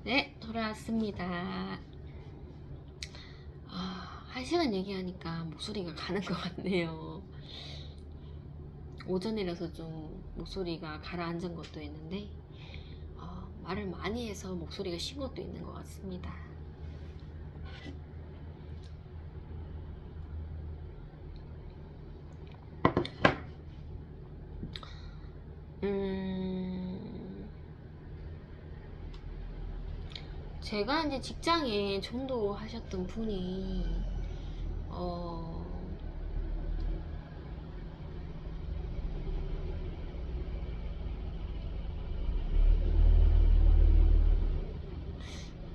네, 돌아왔습니다. 1시간 얘기하니까 목소리가 가는 것 같네요. 오전이라서 좀 목소리가 가라앉은 것도 있는데, 말을 많이 해서 목소리가 쉰 것도 있는 것 같습니다. 제가 이제 직장에 전도하셨던 분이,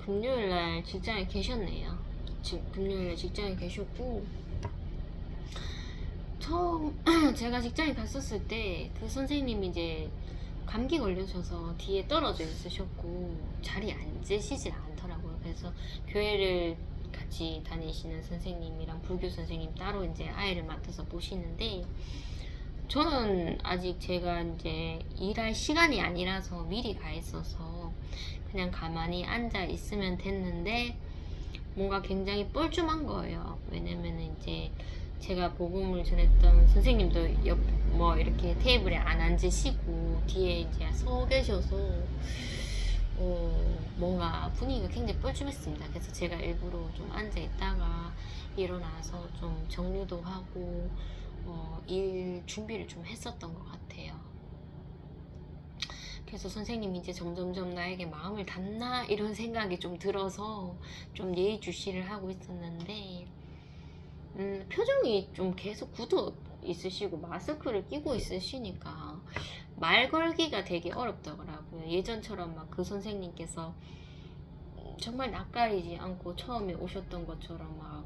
금요일날 직장에 계셨네요. 금요일날 직장에 계셨고, 처음 제가 직장에 갔었을 때 그 선생님이 이제 감기 걸려셔서 뒤에 떨어져 있으셨고 자리에 앉으시질 않더라고요. 그래서 교회를 같이 다니시는 선생님이랑 불교 선생님 따로 이제 아이를 맡아서 보시는데, 저는 아직 제가 이제 일할 시간이 아니라서 미리 가 있어서 그냥 가만히 앉아 있으면 됐는데, 뭔가 굉장히 뻘쭘한 거예요. 왜냐면은 이제 제가 복음을 전했던 선생님도 뭐 이렇게 테이블에 안 앉으시고 뒤에 이제 서 계셔서 뭔가 분위기가 굉장히 뻘쭘했습니다. 그래서 제가 일부러 좀 앉아 있다가 일어나서 좀 정리도 하고 일 준비를 좀 했었던 것 같아요. 그래서 선생님이 이제 점점점 나에게 마음을 닫나 이런 생각이 좀 들어서 좀 예의주시를 하고 있었는데, 표정이 좀 계속 굳어 있으시고 마스크를 끼고 있으시니까 말 걸기가 되게 어렵더라고요. 예전처럼 막 그 선생님께서 정말 낯가리지 않고 처음에 오셨던 것처럼 막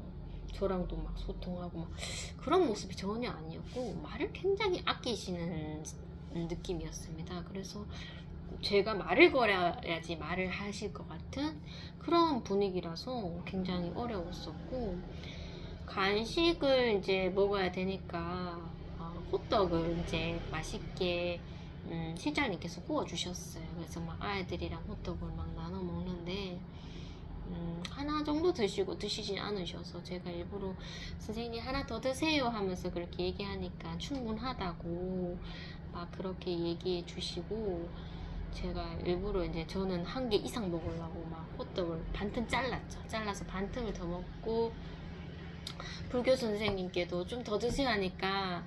저랑도 막 소통하고 막 그런 모습이 전혀 아니었고, 말을 굉장히 아끼시는 느낌이었습니다. 그래서 제가 말을 걸어야지 말을 하실 것 같은 그런 분위기라서 굉장히 어려웠었고, 간식을 이제 먹어야 되니까 호떡을 이제 맛있게 실장님께서 구워주셨어요. 그래서 막 아이들이랑 호떡을 막 나눠 먹는데, 하나 정도 드시진 않으셔서 제가 일부러 선생님 하나 더 드세요 하면서 그렇게 얘기하니까 충분하다고 막 그렇게 얘기해 주시고, 제가 일부러 이제 저는 한 개 이상 먹으려고 막 호떡을 반틈 잘랐죠. 잘라서 반틈을 더 먹고, 불교 선생님께도 좀 더 드시라니까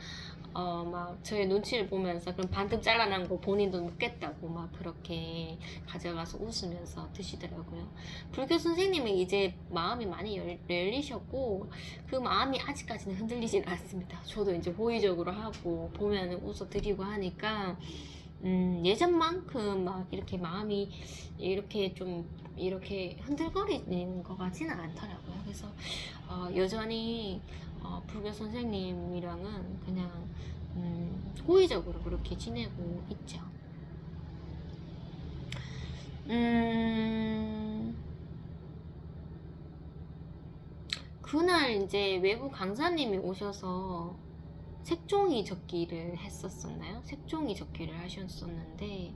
막 저의 눈치를 보면서 그럼 반틈 잘라난 거 본인도 먹겠다고 막 그렇게 가져가서 웃으면서 드시더라고요. 불교 선생님은 이제 마음이 많이 열리셨고 그 마음이 아직까지는 흔들리진 않습니다. 저도 이제 호의적으로 하고 보면은 웃어드리고 하니까 예전만큼 막 이렇게 마음이 이렇게 좀 이렇게 흔들거리는 것 같지는 않더라고요. 그래서 여전히 불교 선생님이랑은 그냥 호의적으로 그렇게 지내고 있죠. 그날 이제 외부 강사님이 오셔서 색종이 적기를 했었었나요? 색종이 적기를 하셨었는데,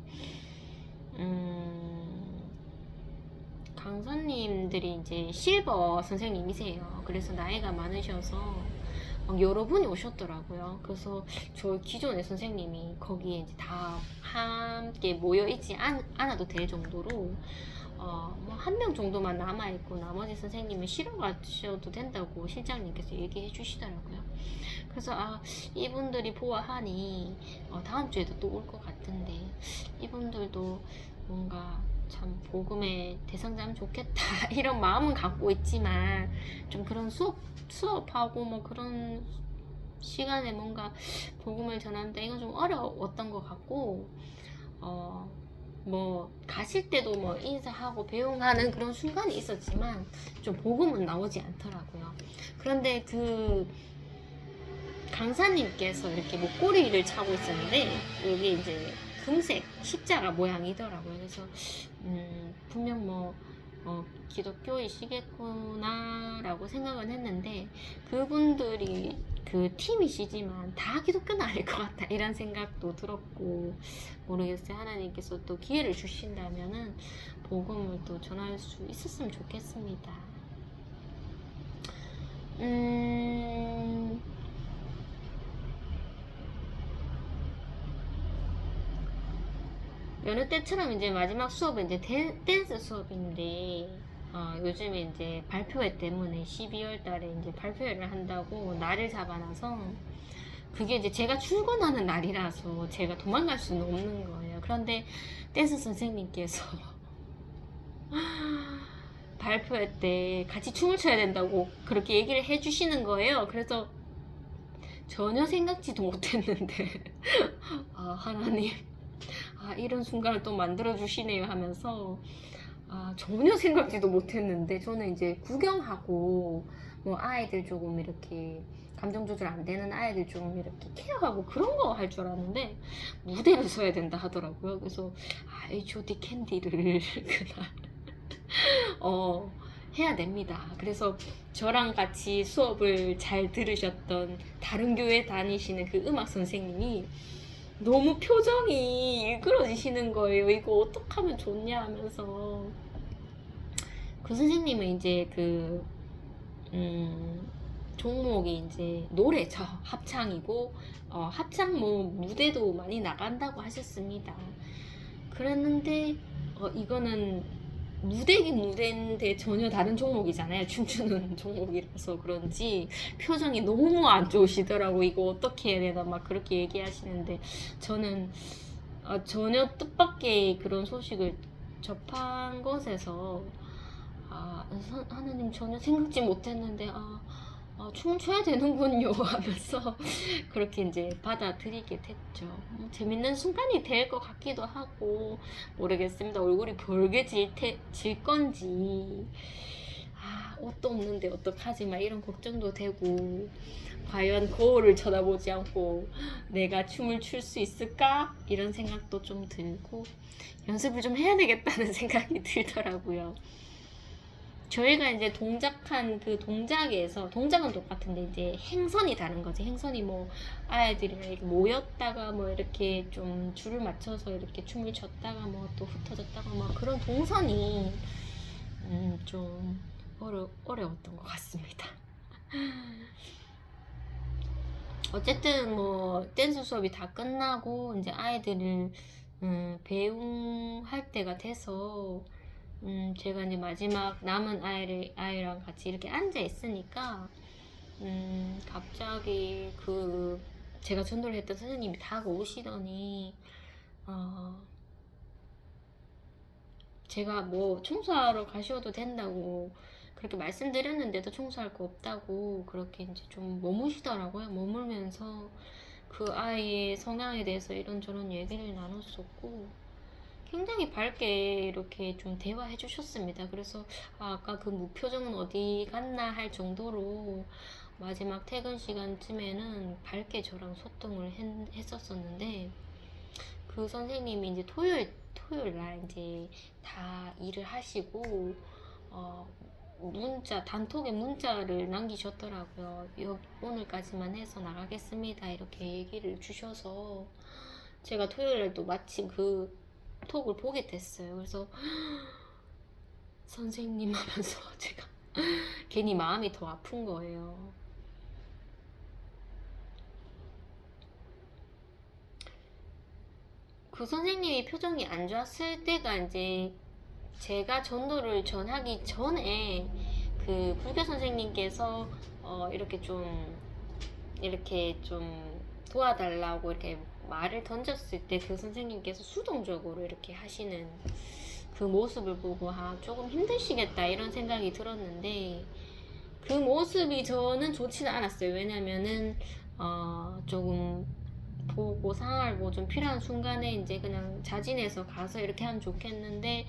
강사님들이 이제 실버 선생님이세요. 그래서 나이가 많으셔서 막 여러 분이 오셨더라고요. 그래서 저 기존의 선생님이 거기에 이제 다 함께 모여 있지 않아도 될 정도로 뭐 한 명 정도만 남아 있고 나머지 선생님은 쉬러 가셔도 된다고 실장님께서 얘기해 주시더라고요. 그래서 이분들이 보아하니 다음 주에도 또 올 것 같은데, 이분들도 뭔가 참 복음의 대상자면 좋겠다 이런 마음은 갖고 있지만, 좀 그런 수업하고 뭐 그런 시간에 뭔가 복음을 전하는데 이건 좀 어려웠던 것 같고, 뭐 가실 때도 뭐 인사하고 배웅하는 그런 순간이 있었지만 좀 복음은 나오지 않더라고요. 그런데 그 강사님께서 이렇게 목걸이를 차고 있었는데 여기 이제 금색 십자가 모양이더라고요. 그래서 분명 뭐 기독교이시겠구나 라고 생각은 했는데, 그분들이 그 팀이시지만 다 기독교는 아닐 것 같다 이런 생각도 들었고, 모르겠어요. 하나님께서 또 기회를 주신다면은 복음을 또 전할 수 있었으면 좋겠습니다. 여느 때처럼 이제 마지막 수업은 이제 댄스 수업인데, 요즘에 이제 발표회 때문에 12월 달에 이제 발표회를 한다고 날을 잡아놔서, 그게 이제 제가 출근하는 날이라서 제가 도망갈 수는 없는 거예요. 그런데 댄스 선생님께서 발표회 때 같이 춤을 춰야 된다고 그렇게 얘기를 해주시는 거예요. 그래서 전혀 생각지도 못했는데, 하나님, 이런 순간을 또 만들어주시네요 하면서, 전혀 생각지도 못했는데, 저는 이제 구경하고, 뭐 아이들 조금 이렇게 감정 조절 안 되는 아이들 좀 이렇게 케어하고 그런 거 할 줄 알았는데, 무대를 서야 된다 하더라고요. 그래서 H.O.T 캔디를 그날 해야 됩니다. 그래서 저랑 같이 수업을 잘 들으셨던 다른 교회 다니시는 그 음악 선생님이 너무 표정이 일그러지시는 거예요. 이거 어떡하면 좋냐 하면서. 그 선생님은 이제 종목이 이제 노래죠. 합창이고, 합창 뭐 무대도 많이 나간다고 하셨습니다. 그랬는데, 이거는 무대긴 무대인데 전혀 다른 종목이잖아요. 춤추는 종목이라서 그런지 표정이 너무 안 좋으시더라고. 이거 어떻게 해야 되나 막 그렇게 얘기하시는데, 저는 전혀 뜻밖의 그런 소식을 접한 것에서 하나님 전혀 생각지 못했는데 춤을 춰야 되는군요 하면서 그렇게 이제 받아들이게 됐죠. 재밌는 순간이 될 것 같기도 하고 모르겠습니다. 얼굴이 벌게질 건지, 옷도 없는데 어떡하지 막 이런 걱정도 되고, 과연 거울을 쳐다보지 않고 내가 춤을 출 수 있을까 이런 생각도 좀 들고, 연습을 좀 해야 되겠다는 생각이 들더라고요. 저희가 이제 동작한 그 동작에서, 동작은 똑같은데 이제 행선이 다른 거지. 행선이 뭐 아이들이랑 이렇게 모였다가 뭐 이렇게 좀 줄을 맞춰서 이렇게 춤을 췄다가 뭐 또 흩어졌다가 뭐 그런 동선이 좀 어려웠던 것 같습니다. 어쨌든 뭐 댄스 수업이 다 끝나고 이제 아이들을 배웅할 때가 돼서 제가 이제 마지막 남은 아이랑 같이 이렇게 앉아 있으니까, 갑자기 제가 전도를 했던 선생님이 다가오시더니, 제가 뭐 청소하러 가셔도 된다고 그렇게 말씀드렸는데도 청소할 거 없다고 그렇게 이제 좀 머무시더라고요. 머물면서 그 아이의 성향에 대해서 이런저런 얘기를 나눴었고, 굉장히 밝게 이렇게 좀 대화해 주셨습니다. 그래서 아까 그 무표정은 어디 갔나 할 정도로 마지막 퇴근 시간쯤에는 밝게 저랑 소통을 했었었는데, 그 선생님이 이제 토요일 날 이제 다 일을 하시고 단톡에 문자를 남기셨더라고요. 오늘까지만 해서 나가겠습니다 이렇게 얘기를 주셔서, 제가 토요일에 또 마침 그 톡을 보게 됐어요. 그래서 선생님 하면서 제가 괜히 마음이 더 아픈 거예요. 그 선생님이 표정이 안 좋았을 때가 이제 제가 전도를 전하기 전에 그 불교 선생님께서 이렇게 좀 도와달라고 이렇게 말을 던졌을 때 그 선생님께서 수동적으로 이렇게 하시는 그 모습을 보고 조금 힘드시겠다 이런 생각이 들었는데, 그 모습이 저는 좋지는 않았어요. 왜냐면은 조금 보고 상황을 좀 필요한 순간에 이제 그냥 자진해서 가서 이렇게 하면 좋겠는데,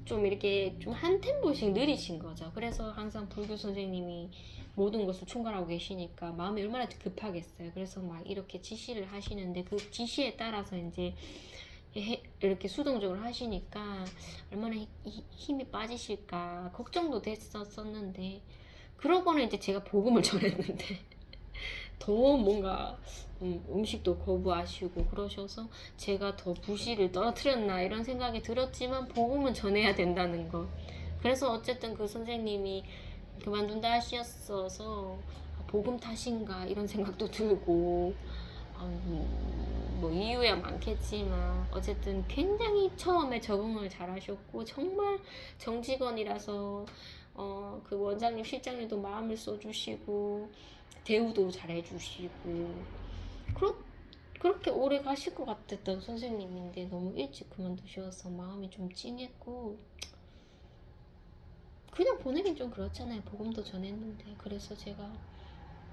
좀 이렇게 좀 한 템포씩 느리신 거죠. 그래서 항상 불교 선생님이 모든 것을 총괄하고 계시니까 마음이 얼마나 급하겠어요. 그래서 막 이렇게 지시를 하시는데, 그 지시에 따라서 이제 이렇게 수동적으로 하시니까 얼마나 힘이 빠지실까 걱정도 됐었었는데, 그러고는 이제 제가 복음을 전했는데 더 뭔가 음식도 거부하시고 그러셔서 제가 더 불씨를 떨어뜨렸나 이런 생각이 들었지만 복음은 전해야 된다는 거. 그래서 어쨌든 그 선생님이 그만둔다 하셨어서 복음 탓인가 이런 생각도 들고 뭐 이유야 많겠지만 어쨌든 굉장히 처음에 적응을 잘 하셨고 정말 정직원이라서 그 원장님 실장님도 마음을 써주시고 대우도 잘 해주시고 그렇게 오래 가실 것 같았던 선생님인데 너무 일찍 그만두셔서 마음이 좀 찡했고 그냥 보내긴 좀 그렇잖아요. 복음도 전했는데. 그래서 제가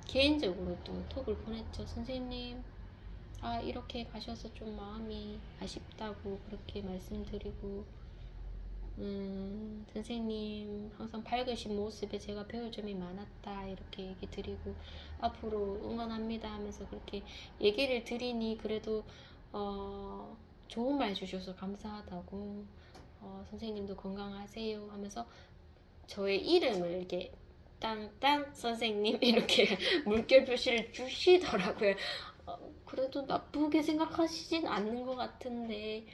개인적으로 또 톡을 보냈죠. 선생님 이렇게 가셔서 좀 마음이 아쉽다고 그렇게 말씀드리고 선생님 항상 밝으신 모습에 제가 배울 점이 많았다 이렇게 얘기 드리고 앞으로 응원합니다 하면서 그렇게 얘기를 드리니 그래도 좋은 말 주셔서 감사하다고 선생님도 건강하세요 하면서 저의 이름을 이렇게 땅땅 선생님 이렇게 물결 표시를 주시더라고요. 그래도 나쁘게 생각하시진 않는 것 같은데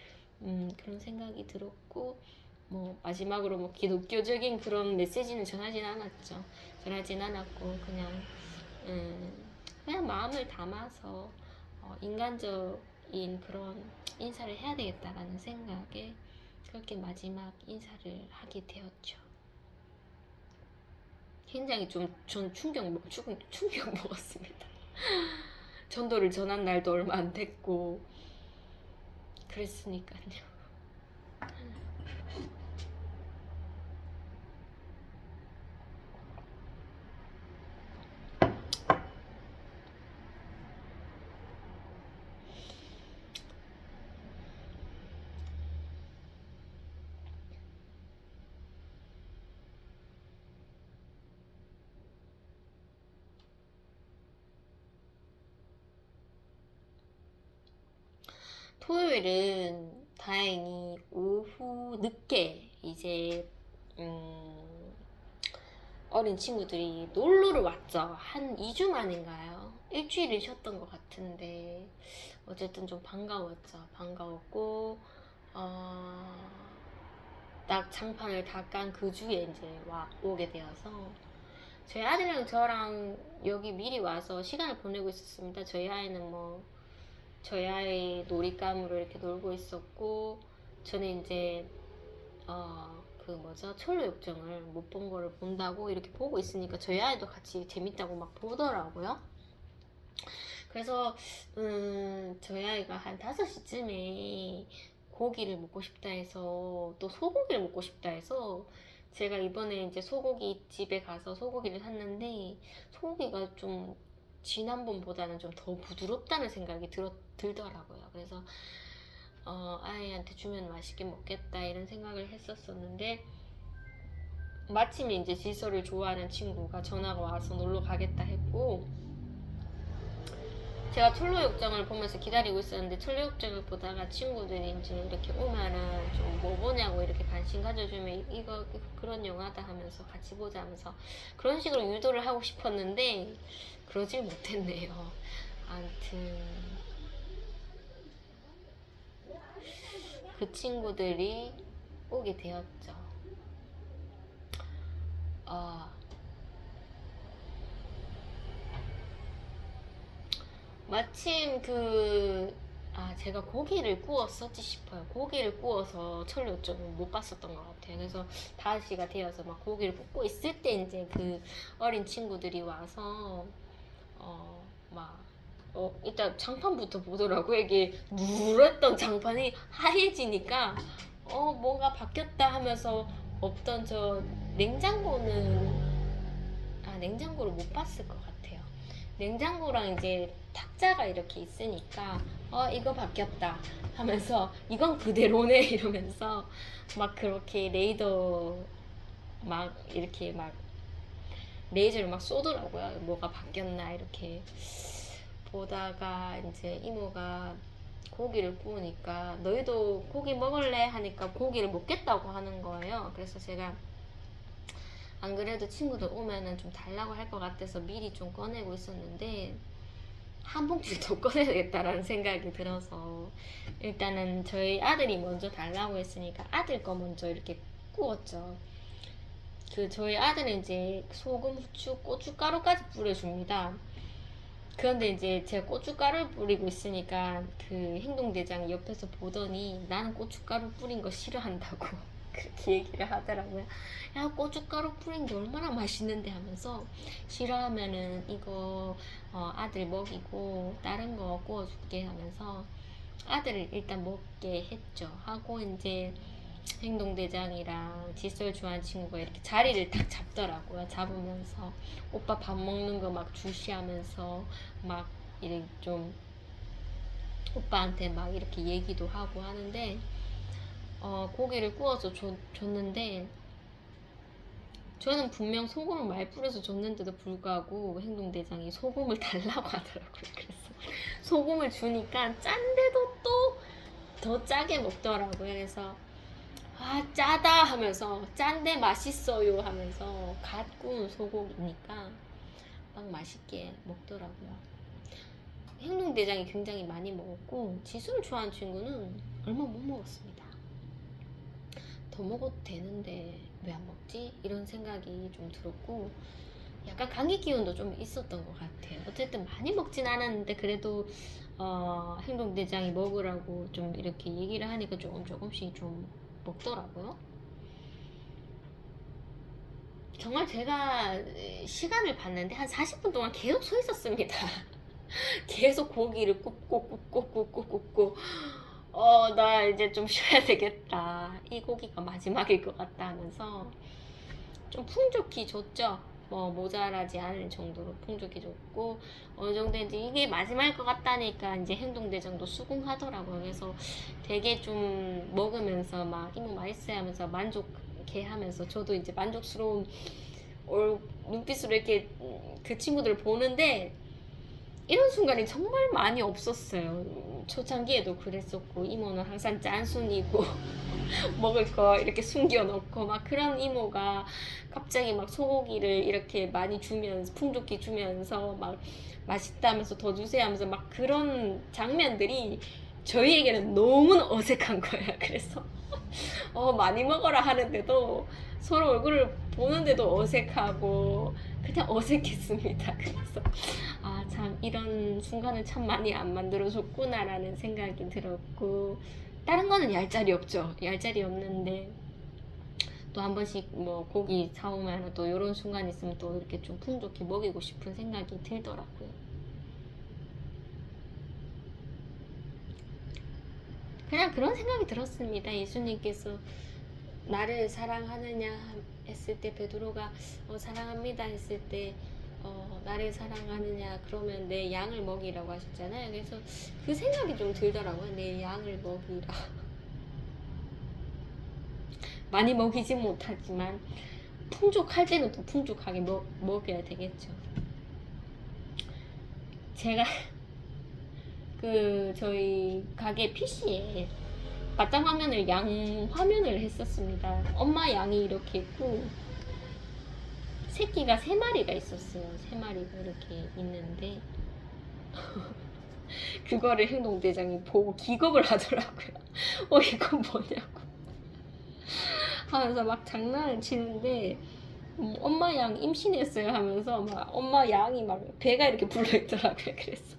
그런 생각이 들었고 뭐 마지막으로 뭐 기독교적인 그런 메시지는 전하진 않았죠. 전하진 않았고 그냥 마음을 담아서 인간적인 그런 인사를 해야 되겠다라는 생각에 그렇게 마지막 인사를 하게 되었죠. 굉장히 전 충격 먹었습니다. 전도를 전한 날도 얼마 안 됐고 그랬으니까요. 토요일은 다행히 오후 늦게 이제 어린 친구들이 놀러를 왔죠. 한 2주 만인가요? 일주일을 쉬었던 것 같은데 어쨌든 좀 반가웠죠. 반가웠고 딱 장판을 다 깐 그 주에 이제 오게 되어서 저희 아들이랑 저랑 여기 미리 와서 시간을 보내고 있었습니다. 저희 아이는 저희 아이 놀잇감으로 이렇게 놀고 있었고 저는 이제 철로역정을 못 본 거를 본다고 이렇게 보고 있으니까 저희 아이도 같이 재밌다고 막 보더라고요. 그래서 저희 아이가 한 5시쯤에 고기를 먹고 싶다 해서 또 소고기를 먹고 싶다 해서 제가 이번에 이제 소고기 집에 가서 소고기를 샀는데 소고기가 좀 지난번보다는 좀 더 부드럽다는 생각이 들더라고요. 그래서 아이한테 주면 맛있게 먹겠다 이런 생각을 했었었는데 마침 이제 질서를 좋아하는 친구가 전화가 와서 놀러 가겠다 했고 제가 철로역정을 보면서 기다리고 있었는데 철로역정을 보다가 친구들이 이제 이렇게 오면은 좀 뭐 보냐고 이렇게 관심 가져주면 이거 그런 영화다 하면서 같이 보자 하면서 그런 식으로 유도를 하고 싶었는데 그러질 못했네요. 아무튼 그 친구들이 오게 되었죠. 마침 제가 고기를 구웠었지 싶어요. 고기를 구워서 철로역정을 못 봤었던 것 같아요. 그래서 5시가 되어서 막 고기를 굽고 있을 때 이제 그 어린 친구들이 와서 일단 장판부터 보더라고요. 이게 누랬던 장판이 하얘지니까 뭔가 바뀌었다 하면서 없던 저 냉장고를 못 봤을 것 같아요. 냉장고랑 이제 탁자가 이렇게 있으니까 이거 바뀌었다 하면서 이건 그대로네 이러면서 막 그렇게 레이더 막 이렇게 막 레이저를 막 쏘더라고요. 뭐가 바뀌었나 이렇게 보다가 이제 이모가 고기를 구우니까 너희도 고기 먹을래? 하니까 고기를 먹겠다고 하는 거예요. 그래서 제가 안 그래도 친구들 오면은 좀 달라고 할 것 같아서 미리 좀 꺼내고 있었는데 한 봉지를 더 꺼내야겠다라는 생각이 들어서 일단은 저희 아들이 먼저 달라고 했으니까 아들 거 먼저 이렇게 구웠죠. 저희 아들은 이제 소금, 후추, 고춧가루까지 뿌려줍니다. 그런데 이제 제가 고춧가루를 뿌리고 있으니까 그 행동대장이 옆에서 보더니 나는 고춧가루 뿌린 거 싫어한다고 그렇게 얘기를 하더라고요. 야, 고춧가루 뿌린 게 얼마나 맛있는데 하면서 싫어하면은 이거 아들 먹이고 다른 거 구워줄게 하면서 아들을 일단 먹게 했죠. 하고 이제 행동대장이랑 칫솔 좋아하는 친구가 이렇게 자리를 딱 잡더라고요. 잡으면서 오빠 밥 먹는 거 막 주시하면서 막 이렇게 좀 오빠한테 막 이렇게 얘기도 하고 하는데 고기를 구워서 줬는데 저는 분명 소금을 많이 뿌려서 줬는데도 불구하고 행동대장이 소금을 달라고 하더라고요. 그래서 소금을 주니까 짠데도 또 더 짜게 먹더라고요. 그래서 아, 짜다 하면서 짠데 맛있어요 하면서 갓 구운 소고기니까 막 맛있게 먹더라고요. 행동대장이 굉장히 많이 먹었고 지수를 좋아하는 친구는 얼마 못 먹었습니다. 더 먹어도 되는데 왜 안 먹지? 이런 생각이 좀 들었고 약간 감기 기운도 좀 있었던 것 같아요. 어쨌든 많이 먹진 않았는데 그래도 행동대장이 먹으라고 좀 이렇게 얘기를 하니까 조금씩 좀 먹더라고요. 정말 제가 시간을 봤는데 한 40분 동안 계속 서 있었습니다. 계속 고기를 굽고 나 이제 좀 쉬어야 되겠다. 이 고기가 마지막일 것 같다 하면서 좀 풍족히 줬죠. 뭐 모자라지 않을 정도로 풍족히 줬고 어느 정도인지 이게 마지막일 것 같다니까 이제 행동대장도 수긍하더라고요. 그래서 되게 좀 먹으면서 막 이모 맛있어요 하면서 만족해 하면서 저도 이제 만족스러운 눈빛으로 이렇게 그 친구들을 보는데 이런 순간이 정말 많이 없었어요. 초창기에도 그랬었고 이모는 항상 짠순이고 먹을 거 이렇게 숨겨놓고 막 그런 이모가 갑자기 막 소고기를 이렇게 많이 주면서 풍족히 주면서 막 맛있다면서 더 주세요 하면서 막 그런 장면들이 저희에게는 너무나 어색한 거예요. 그래서 많이 먹어라 하는데도 서로 얼굴을 보는데도 어색하고 그냥 어색했습니다. 그래서 참 이런 순간을 참 많이 안 만들어줬구나라는 생각이 들었고 다른 거는 얄짤이 없죠. 얄짤이 없는데 또 한 번씩 뭐 고기 사오면 또 이런 순간 있으면 또 이렇게 좀 풍족히 먹이고 싶은 생각이 들더라고요. 그냥 그런 생각이 들었습니다. 예수님께서 나를 사랑하느냐 했을 때 베드로가 사랑합니다 했을 때 나를 사랑하느냐 그러면 내 양을 먹이라고 하셨잖아요. 그래서 그 생각이 좀 들더라고요. 내 양을 먹이라. 많이 먹이지 못하지만 풍족할 때는 또 풍족하게 먹여야 되겠죠. 제가 저희 가게 PC에 바탕 화면을 양 화면을 했었습니다. 엄마 양이 이렇게 있고 새끼가 3마리가 있었어요. 3마리가 이렇게 있는데 그거를 행동대장이 보고 기겁을 하더라고요. 이건 뭐냐고 하면서 막 장난을 치는데 엄마 양 임신했어요 하면서 막 엄마 양이 막 배가 이렇게 불러있더라고요. 그래서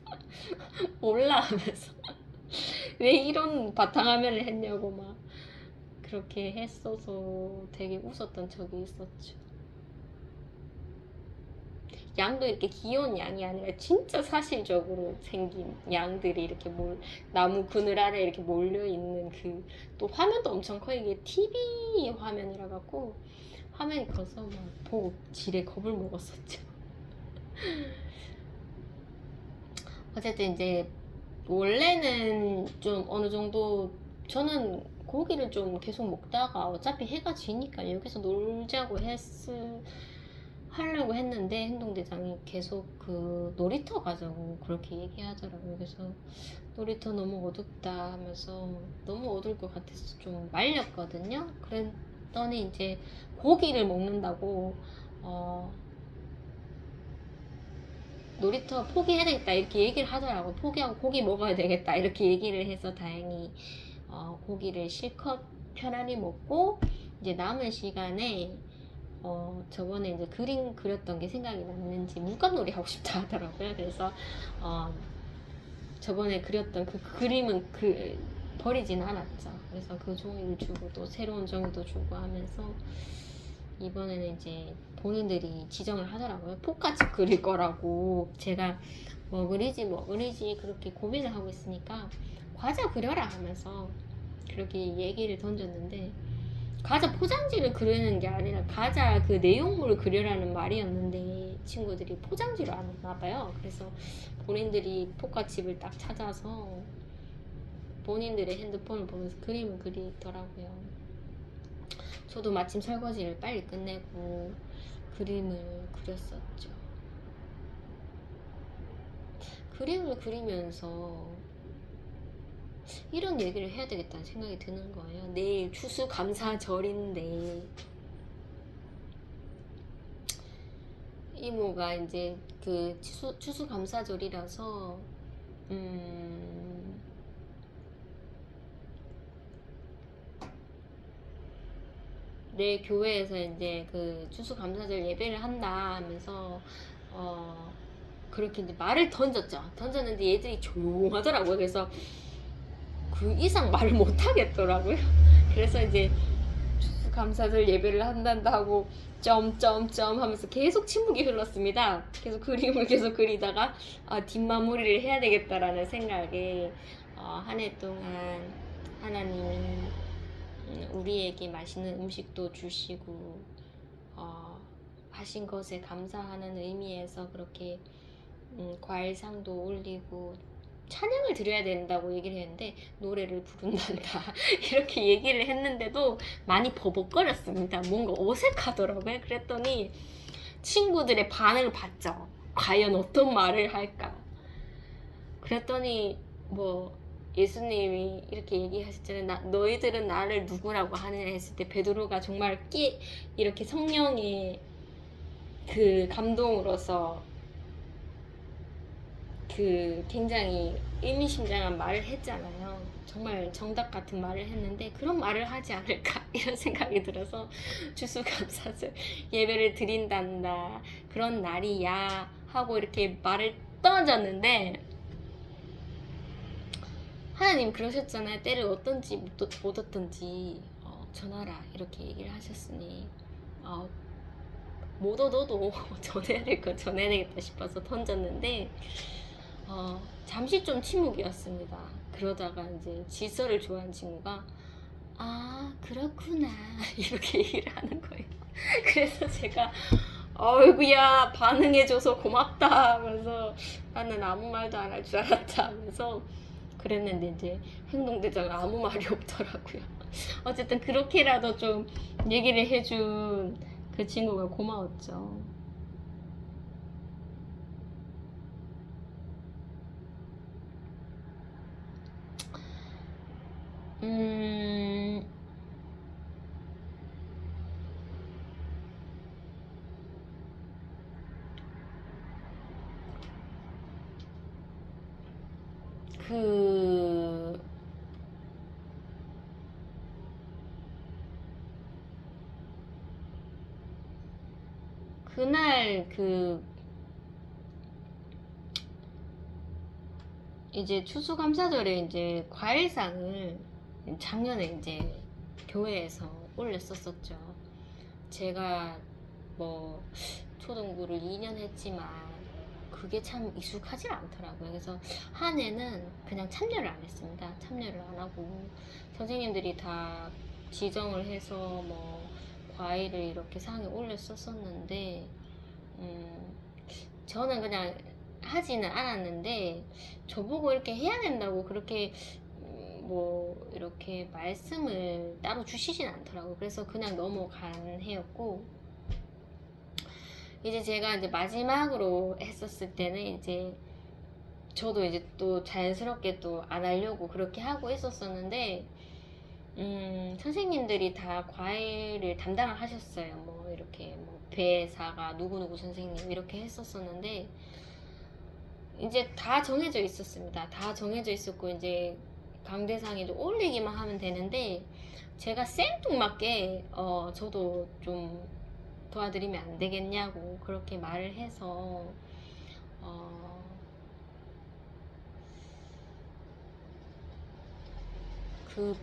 몰라 하면서 왜 이런 바탕화면을 했냐고 막 그렇게 했어서 되게 웃었던 적이 있었죠. 양도 이렇게 귀여운 양이 아니라 진짜 사실적으로 생긴 양들이 이렇게 나무 그늘 아래 이렇게 몰려 있는 또 화면도 엄청 커요. 이게 TV 화면이라 갖고 화면이 커서 막 보고 지레 겁을 먹었었죠. 어쨌든 이제 원래는 좀 어느 정도 저는 고기를 좀 계속 먹다가 어차피 해가 지니까 여기서 놀자고 하려고 했는데 행동대장이 계속 놀이터 가자고 그렇게 얘기하더라고요. 그래서 놀이터 너무 어둡다 하면서 너무 어두울 것 같아서 좀 말렸거든요. 그랬더니 이제 고기를 먹는다고 놀이터 포기해야 되겠다 이렇게 얘기를 하더라고. 포기하고 고기 먹어야 되겠다 이렇게 얘기를 해서 다행히 고기를 실컷 편안히 먹고 이제 남은 시간에 저번에 이제 그림 그렸던 게 생각이 났는지 물감놀이 하고 싶다 하더라고요. 그래서 저번에 그렸던 그 그림은 버리진 않았죠. 그래서 그 종이를 주고 또 새로운 종이도 주고 하면서 이번에는 이제 본인들이 지정을 하더라고요. 포카치 그릴 거라고. 제가 뭐 그리지 그렇게 고민을 하고 있으니까 과자 그려라 하면서 그렇게 얘기를 던졌는데, 과자 포장지를 그리는 게 아니라 과자 그 내용물을 그려라는 말이었는데 친구들이 포장지로 안 했나 봐요. 그래서 본인들이 포카칩을 딱 찾아서 본인들의 핸드폰을 보면서 그림을 그리더라고요. 저도 마침 설거지를 빨리 끝내고 그림을 그렸었죠. 그림을 그리면서 이런 얘기를 해야 되겠다는 생각이 드는 거예요. 내일 추수감사절인데 이모가 이제 그 추수감사절이라서 내 교회에서 이제 그 추수감사절 예배를 한다 하면서 그렇게 이제 말을 던졌는데 얘들이 조용하더라고요. 그래서 그 이상 말을 못 하겠더라고요. 그래서 이제 추수감사절 예배를 한단다 하고 점점점 하면서 계속 침묵이 흘렀습니다. 계속 그림을 계속 그리다가 뒷마무리를 해야 되겠다라는 생각에 한 해 동안 하나님이 우리에게 맛있는 음식도 주시고 하신 것에 감사하는 의미에서 그렇게 과일상도 올리고 찬양을 드려야 된다고 얘기를 했는데 노래를 부른단다 이렇게 얘기를 했는데도 많이 버벅거렸습니다. 뭔가 어색하더라고요. 그랬더니 친구들의 반응을 봤죠. 과연 어떤 말을 할까. 그랬더니 뭐 예수님이 이렇게 얘기하셨잖아요. 너희들은 나를 누구라고 하느냐 했을 때 베드로가 정말 이렇게 성령의 그 감동으로서 그 굉장히 의미심장한 말을 했잖아요. 정말 정답 같은 말을 했는데 그런 말을 하지 않을까 이런 생각이 들어서 추수감사절 예배를 드린단다 그런 날이야 하고 이렇게 말을 던졌는데, 하나님 그러셨잖아요. 때를 얻든지 못 얻든지 전하라 이렇게 얘기를 하셨으니 못 얻어도 전해야 될 거 전해야 되겠다 싶어서 던졌는데 잠시 좀 침묵이었습니다. 그러다가 이제 질서를 좋아하는 친구가 그렇구나 이렇게 얘기를 하는 거예요. 그래서 제가 어이구야 반응해줘서 고맙다 하면서 나는 아무 말도 안 할 줄 알았다 하면서 그랬는데 이제 행동대장은 아무 말이 없더라고요. 어쨌든 그렇게라도 좀 얘기를 해준 그 친구가 고마웠죠. 그날 이제 추수감사절에 이제 과일상을 작년에 이제 교회에서 올렸었었죠. 제가 뭐 초등부를 2년 했지만 그게 참 익숙하지 않더라고요. 그래서 한 해는 그냥 참여를 안 했습니다. 참여를 안 하고 선생님들이 다 지정을 해서 뭐 과일을 이렇게 상에 올렸었었는데 저는 그냥 하지는 않았는데 저보고 이렇게 해야 된다고 그렇게 뭐 이렇게 말씀을 따로 주시진 않더라고요. 그래서 그냥 넘어간 해였고, 이제 제가 이제 마지막으로 했었을 때는 이제 저도 이제 또 자연스럽게 또 안 하려고 그렇게 하고 있었었는데 선생님들이 다 과외를 담당을 하셨어요. 뭐 이렇게 뭐 배사가 누구누구 선생님 이렇게 했었었는데 이제 다 정해져 있었습니다. 다 정해져 있었고 이제 강대상에 올리기만 하면 되는데 제가 생뚱맞게 저도 좀 도와드리면 안 되겠냐고 그렇게 말을 해서 어, 그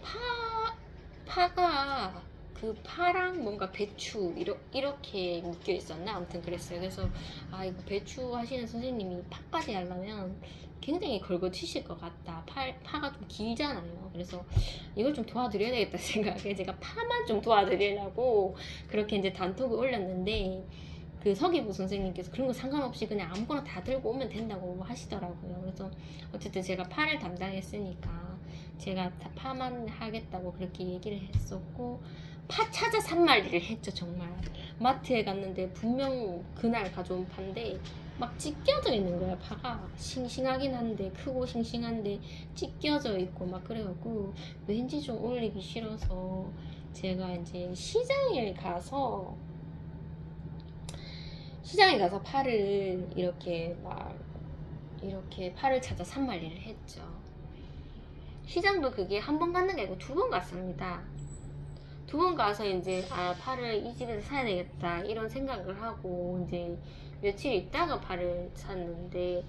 파가 그 파랑 뭔가 배추 이렇게 묶여 있었나 아무튼 그랬어요. 그래서 아 이거 배추 하시는 선생님이 파까지 하려면 굉장히 걸거치실 것 같다. 파가 좀 길잖아요. 그래서 이걸 좀 도와드려야 되겠다 생각에 제가 파만 좀 도와드리려고 그렇게 이제 단톡을 올렸는데 그 서기부 선생님께서 그런 거 상관없이 그냥 아무거나 다 들고 오면 된다고 하시더라고요. 그래서 어쨌든 제가 파를 담당했으니까 제가 파만 하겠다고 그렇게 얘기를 했었고 파 찾아 산말리를 했죠. 정말 마트에 갔는데 분명 그날 가져온 파인데 막 찢겨져 있는 거야. 파가 싱싱하긴 한데 크고 싱싱한데 찢겨져 있고 막 그래갖고 왠지 좀 올리기 싫어서 제가 이제 시장에 가서 파를 이렇게 막 이렇게 파를 찾아 산말리를 했죠. 시장도 그게 한 번 갔는 게 아니고 2번 갔습니다. 2번 가서 이제 파를 이 집에서 사야 되겠다 이런 생각을 하고 이제 며칠 있다가 파를 샀는데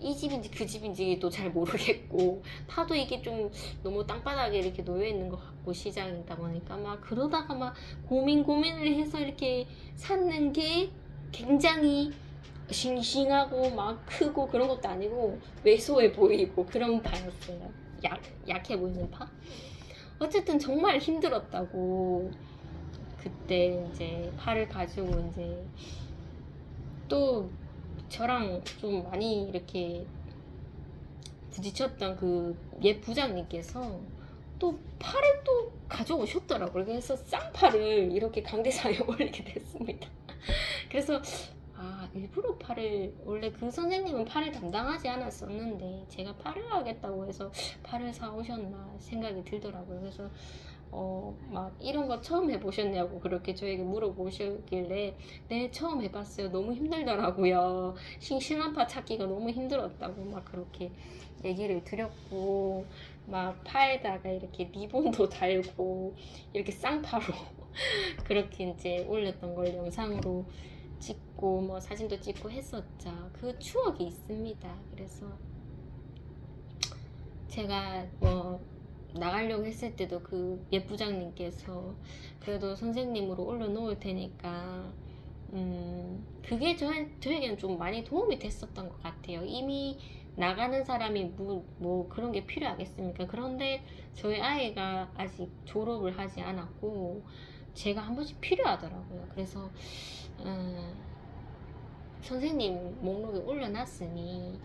이 집인지 그 집인지도 잘 모르겠고 파도 이게 좀 너무 땅바닥에 이렇게 놓여 있는 것 같고 시장이다 보니까 막 그러다가 막 고민을 해서 이렇게 샀는 게 굉장히 싱싱하고 막 크고 그런 것도 아니고 왜소해 보이고 그런 파였어요. 약해 보이는 파? 어쨌든 정말 힘들었다고 그때 이제 파를 가지고 이제 또 저랑 좀 많이 이렇게 부딪혔던 그 옛 부장님께서 또 파를 또 가져오셨더라고요. 그래서 쌍파를 이렇게 강대상에 올리게 됐습니다. 그래서 일부러 파를 원래 그 선생님은 파를 담당하지 않았었는데 제가 파를 하겠다고 해서 파를 사오셨나 생각이 들더라고요. 그래서 막 이런 거 처음 해보셨냐고 그렇게 저에게 물어보시길래 네 처음 해봤어요. 너무 힘들더라고요. 싱싱한 파 찾기가 너무 힘들었다고 막 그렇게 얘기를 드렸고 막 파에다가 이렇게 리본도 달고 이렇게 쌍파로 그렇게 이제 올렸던 걸 영상으로 찍고 뭐 사진도 찍고 했었죠. 그 추억이 있습니다. 그래서 제가 뭐 나가려고 했을 때도 그 예부장님께서 그래도 선생님으로 올려놓을 테니까 그게 저에게는 좀 많이 도움이 됐었던 것 같아요. 이미 나가는 사람이 뭐 그런 게 필요하겠습니까? 그런데 저희 아이가 아직 졸업을 하지 않았고 제가 한 번씩 필요하더라고요. 그래서 선생님 목록에 올려놨으니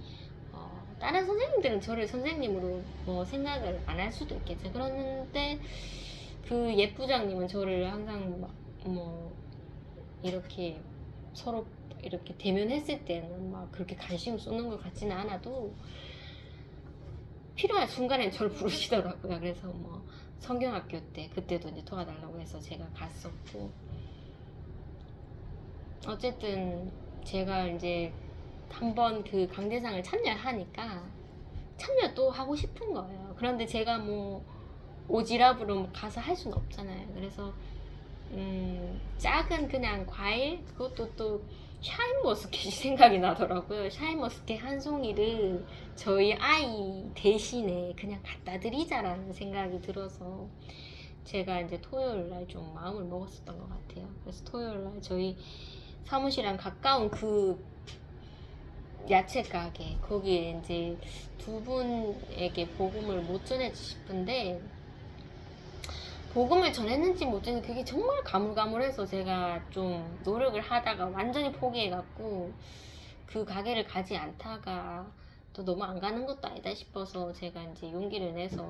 다른 선생님들은 저를 선생님으로 뭐 생각을 안 할 수도 있겠죠. 그런데 그 예부장님은 저를 항상 뭐 이렇게 서로 이렇게 대면했을 때는 막 그렇게 관심을 쏟는 것 같지는 않아도 필요한 순간에 저를 부르시더라고요. 그래서 뭐 성경학교 때 그때도 이제 도와달라고 해서 제가 갔었고 어쨌든 제가 이제 한번 그 강대상을 참여하니까 참여 또 하고 싶은 거예요. 그런데 제가 뭐 오지랖으로 가서 할 수는 없잖아요. 그래서 작은 그냥 과일 그것도 또 샤인머스켓이 생각이 나더라고요. 샤인머스켓 한 송이를 저희 아이 대신에 그냥 갖다 드리자라는 생각이 들어서 제가 이제 토요일 날 좀 마음을 먹었었던 것 같아요. 그래서 토요일 날 저희 사무실이랑 가까운 그 야채 가게 거기에 이제 2분에게 복음을 못 전해지 싶은데 복음을 전했는지 못 전했는지 그게 정말 가물가물해서 제가 좀 노력을 하다가 완전히 포기해갖고 그 가게를 가지 않다가 또 너무 안 가는 것도 아니다 싶어서 제가 이제 용기를 내서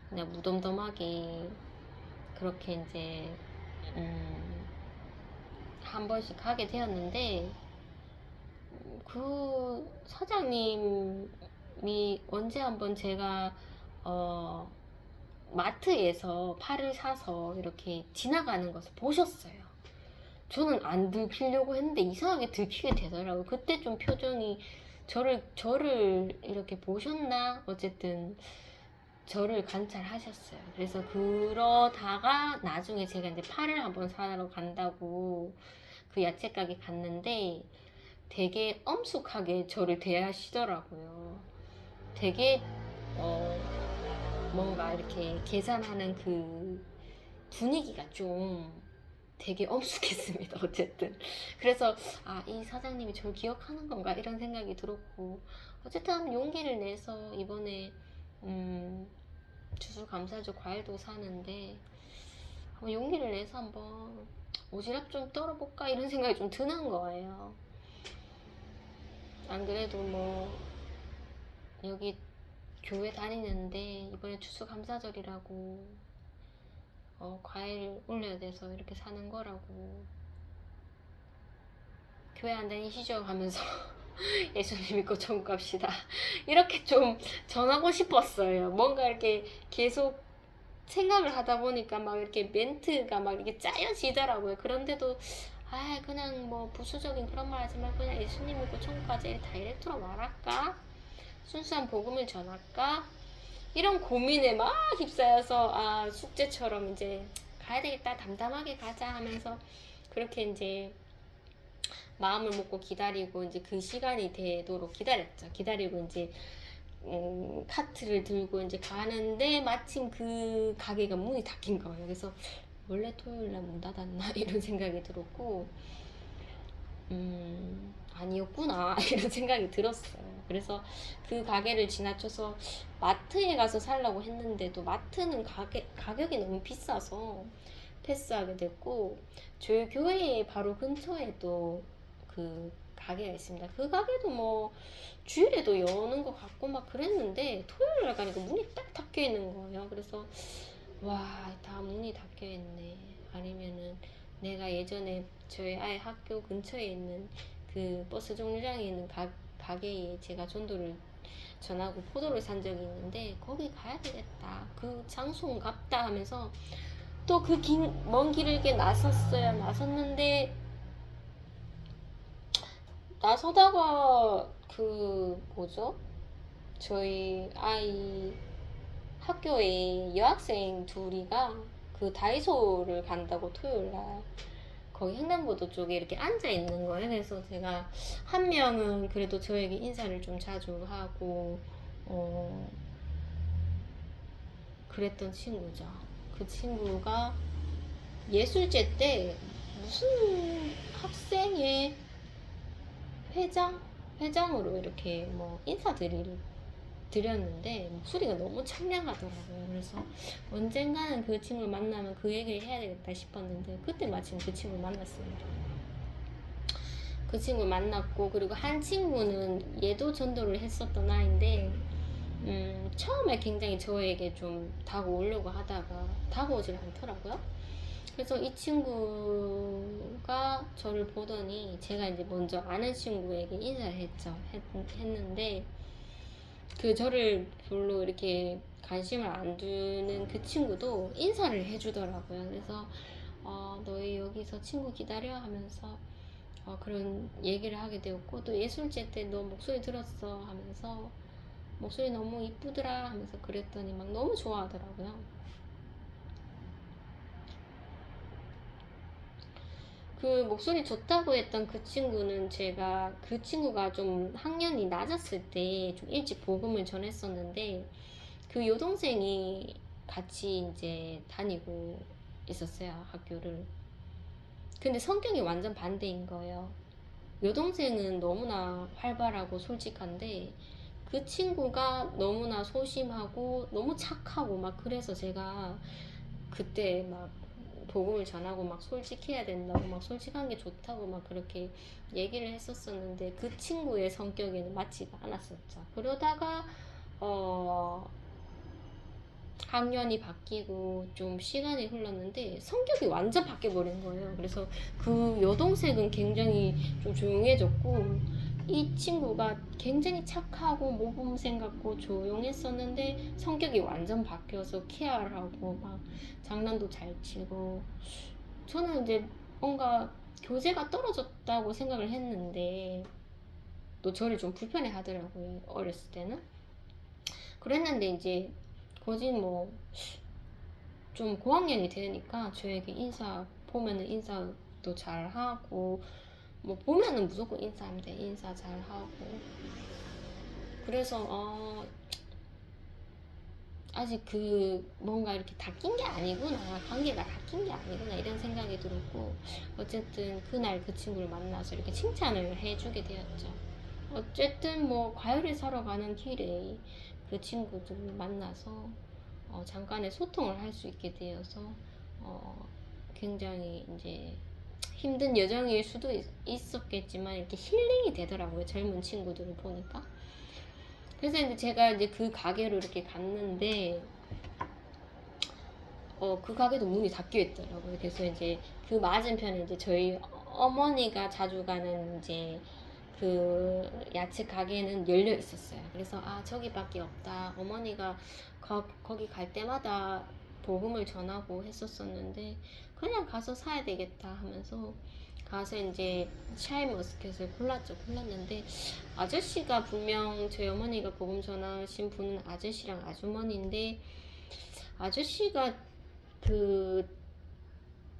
그냥 무덤덤하게 그렇게 이제 한 번씩 하게 되었는데 그 사장님이 언제 한번 제가 마트에서 파를 사서 이렇게 지나가는 것을 보셨어요. 저는 안 들키려고 했는데 이상하게 들키게 되더라고요. 그때 좀 표정이 저를 이렇게 보셨나? 어쨌든 저를 관찰하셨어요. 그래서 그러다가 나중에 제가 이제 파를 한번 사러 간다고 그 야채 가게 갔는데 되게 엄숙하게 저를 대하시더라고요. 되게 뭔가 이렇게 계산하는 그 분위기가 좀 되게 엄숙했습니다. 어쨌든 그래서 이 사장님이 저를 기억하는 건가 이런 생각이 들었고, 어쨌든 용기를 내서 이번에 추수감사절 과일도 사는데 용기를 내서 한번 오지랖 좀 떨어볼까 이런 생각이 좀 드는 거예요. 안 그래도 뭐 여기 교회 다니는데 이번에 추수감사절이라고 과일 올려야 돼서 이렇게 사는 거라고, 교회 안 다니시죠? 하면서 예수님 믿고 천국 갑시다 이렇게 좀 전하고 싶었어요. 뭔가 이렇게 계속 생각을 하다 보니까 막 이렇게 멘트가 막 이렇게 짜여지더라고요. 그런데도 그냥 뭐 부수적인 그런 말 하지 말고 그냥 예수님 믿고 천국 가자 다이렉트로 말할까? 순수한 복음을 전할까? 이런 고민에 막 휩싸여서 숙제처럼 이제 가야 되겠다, 담담하게 가자 하면서 그렇게 이제 마음을 먹고 기다리고 이제 그 시간이 되도록 기다렸죠. 기다리고 이제 카트를 들고 이제 가는데 마침 그 가게가 문이 닫힌 거예요. 그래서 원래 토요일날 문 닫았나 이런 생각이 들었고, 아니었구나 이런 생각이 들었어요. 그래서 그 가게를 지나쳐서 마트에 가서 살라고 했는데도 마트는 가격이 너무 비싸서 패스하게 됐고, 저희 교회 바로 근처에 또 그 가게가 있습니다. 그 가게도 뭐 주일에도 여는 것 같고 막 그랬는데 토요일날 가니까 문이 딱 닫혀 있는 거예요. 그래서 다 문이 닫혀 있네. 아니면은 내가 예전에 저희 아이 학교 근처에 있는 그 버스 정류장에 있는 가게에 제가 전도를 전하고 포도를 산 적이 있는데 거기 가야 되겠다, 그 장소인갑다 하면서 또 그 먼 길을 이렇게 나섰는데 나서다가 그 뭐죠? 저희 아이 학교에 여학생 둘이가 그 다이소를 간다고 토요일날 거기 횡단보도 쪽에 이렇게 앉아 있는 거예요. 그래서 제가 한 명은 그래도 저에게 인사를 좀 자주 하고 그랬던 친구죠. 그 친구가 예술제 때 무슨 학생회 회장으로 이렇게 뭐 드렸는데 목소리가 너무 청량하더라고요. 그래서 언젠가는 그 친구를 만나면 그 얘기를 해야 되겠다 싶었는데 그때 마침 그 친구를 만났습니다. 그 친구를 만났고, 그리고 한 친구는 얘도 전도를 했었던 아이인데 처음에 굉장히 저에게 좀 다가오려고 하다가 다가오질 않더라고요. 그래서 이 친구가 저를 보더니 제가 이제 먼저 아는 친구에게 인사를 했는데 그 저를 별로 이렇게 관심을 안 두는 그 친구도 인사를 해주더라고요. 그래서 너희 여기서 친구 기다려 하면서 그런 얘기를 하게 되었고, 또 예술제 때 너 목소리 들었어 하면서 목소리 너무 이쁘더라 하면서 그랬더니 막 너무 좋아하더라고요. 그 목소리 좋다고 했던 그 친구는 제가 그 친구가 좀 학년이 낮았을 때 좀 일찍 복음을 전했었는데 그 여동생이 같이 이제 다니고 있었어요, 학교를. 근데 성격이 완전 반대인 거예요. 여동생은 너무나 활발하고 솔직한데 그 친구가 너무나 소심하고 너무 착하고 막 그래서 제가 그때 막 복음을 전하고 막 솔직해야 된다고 막 솔직한 게 좋다고 막 그렇게 얘기를 했었었는데 그 친구의 성격에는 맞지가 않았었죠. 그러다가 학년이 바뀌고 좀 시간이 흘렀는데 성격이 완전 바뀌어버린 거예요. 그래서 그 여동생은 굉장히 좀 조용해졌고 이 친구가 굉장히 착하고 모범생 같고 조용했었는데 성격이 완전 바뀌어서 케어를 하고 막 장난도 잘 치고, 저는 이제 뭔가 교제가 떨어졌다고 생각을 했는데 또 저를 좀 불편해 하더라고요. 어렸을 때는. 그랬는데 이제 거진 뭐 좀 고학년이 되니까 저에게 인사 보면은 인사도 잘 하고 뭐 보면은 무조건 인사합니다. 인사 잘 하고. 그래서 아직 그 뭔가 이렇게 닦인 게 아니구나, 관계가 닦인 게 아니구나 이런 생각이 들었고, 어쨌든 그날 그 친구를 만나서 이렇게 칭찬을 해주게 되었죠. 어쨌든 뭐 과일을 사러 가는 길에 그 친구들을 만나서 잠깐의 소통을 할 수 있게 되어서 굉장히 이제 힘든 여정일 수도 있었겠지만 이렇게 힐링이 되더라고요. 젊은 친구들을 보니까. 그래서 이제 제가 이제 그 가게로 이렇게 갔는데 그 가게도 문이 닫혀 있더라고요. 그래서 이제 그 맞은편에 이제 저희 어머니가 자주 가는 이제 그 야채 가게는 열려 있었어요. 그래서 저기밖에 없다. 어머니가 거기 갈 때마다 복음을 전하고 했었었는데 그냥 가서 사야 되겠다 하면서 가서 이제 샤인머스켓을 골랐는데 아저씨가 분명 저희 어머니가 복음 전하신 분은 아저씨랑 아주머니인데 아저씨가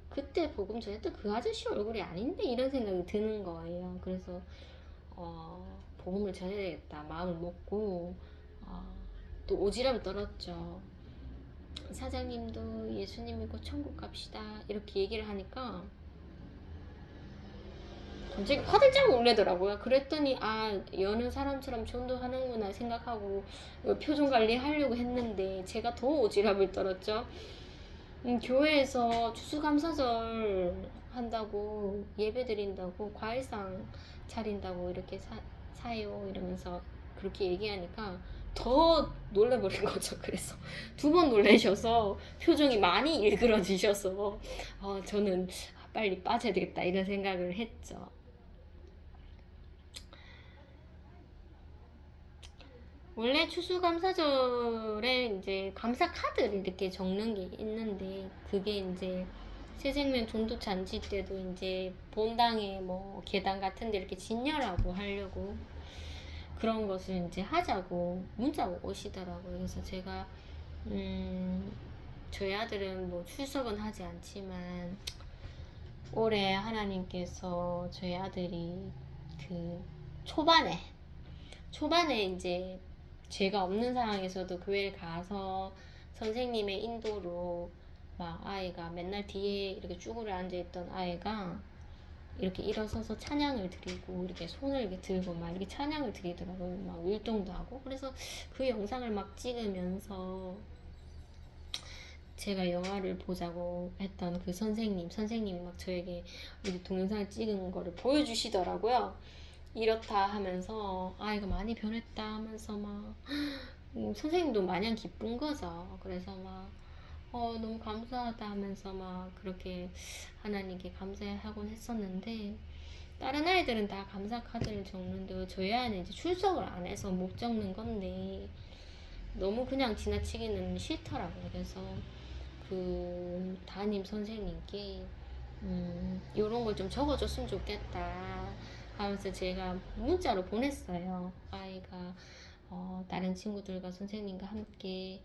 그때 복음 전했던 그 아저씨 얼굴이 아닌데 이런 생각이 드는 거예요. 그래서 복음을 전해야 되겠다 마음을 먹고 또 오지랖을 떨었죠. 사장님도 예수님 믿고 천국 갑시다 이렇게 얘기를 하니까 갑자기 화들짝 놀래더라고요. 그랬더니 여는 사람처럼 전도하는구나 생각하고 표정 관리하려고 했는데 제가 더 오지랖을 떨었죠. 교회에서 추수감사절 한다고 예배 드린다고 과일상 차린다고 이렇게 사요 이러면서 그렇게 얘기하니까 더 놀래버린 거죠. 그래서 두 번 놀라셔서 표정이 많이 일그러지셔서 저는 빨리 빠져야 되겠다 이런 생각을 했죠. 원래 추수감사절에 이제 감사 카드를 이렇게 적는 게 있는데 그게 이제 새생명 전도잔치 때도 이제 본당에 뭐 계단 같은 데 이렇게 진열하고 하려고 그런 것을 이제 하자고 문자가 오시더라고요. 그래서 제가 저희 아들은 뭐 출석은 하지 않지만 올해 하나님께서 저희 아들이 그 초반에 이제 제가 없는 상황에서도 교회를 가서 선생님의 인도로 막 아이가 맨날 뒤에 이렇게 쭈그려 앉아있던 아이가 이렇게 일어서서 찬양을 드리고 이렇게 손을 이렇게 들고 막 이렇게 찬양을 드리더라고요. 막 율동도 하고. 그래서 그 영상을 막 찍으면서 제가 영화를 보자고 했던 그 선생님이 막 저에게 우리 동영상을 찍은 거를 보여주시더라고요. 이렇다 하면서 아이가 많이 변했다 하면서 막 선생님도 마냥 기쁜 거죠. 그래서 막 너무 감사하다 하면서 막 그렇게 하나님께 감사하곤 했었는데 다른 아이들은 다 감사 카드를 적는데 저희 아이는 이제 출석을 안 해서 못 적는 건데 너무 그냥 지나치기는 싫더라고요. 그래서 그 담임 선생님께 이런 걸 좀 적어줬으면 좋겠다 하면서 제가 문자로 보냈어요. 아이가 다른 친구들과 선생님과 함께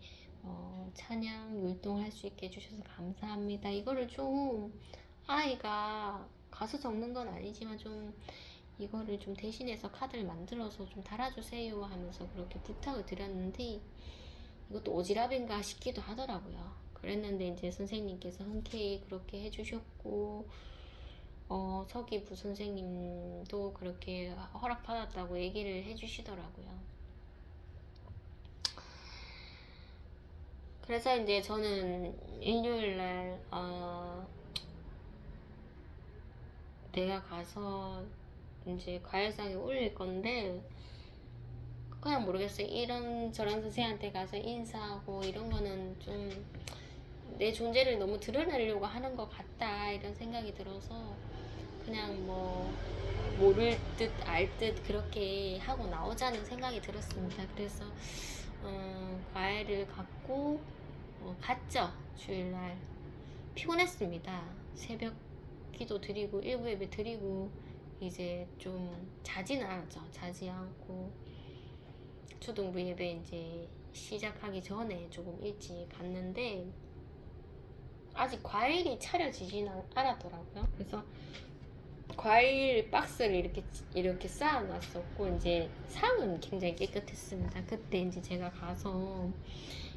찬양 율동할 수 있게 해주셔서 감사합니다. 이거를 좀 아이가 가서 적는 건 아니지만 좀 이거를 좀 대신해서 카드를 만들어서 좀 달아주세요 하면서 그렇게 부탁을 드렸는데 이것도 오지랖인가 싶기도 하더라고요. 그랬는데 이제 선생님께서 흔쾌히 그렇게 해주셨고 서기부 선생님도 그렇게 허락받았다고 얘기를 해주시더라고요. 그래서 이제 저는 일요일날 내가 가서 이제 과일상에 올릴 건데 그냥 모르겠어요. 이런 저런 선생한테 가서 인사하고 이런 거는 좀 내 존재를 너무 드러내려고 하는 것 같다 이런 생각이 들어서 그냥 뭐 모를 듯 알 듯 그렇게 하고 나오자는 생각이 들었습니다. 그래서 과일을 갖고 갔죠. 주일날 피곤했습니다. 새벽 기도 드리고 일부 예배 드리고 이제 좀 자지는 않았죠. 자지 않고 초등부 예배 이제 시작하기 전에 조금 일찍 갔는데 아직 과일이 차려지진 않았더라고요. 그래서 과일 박스를 이렇게 쌓아놨었고 이제 상은 굉장히 깨끗했습니다. 그때 이제 제가 가서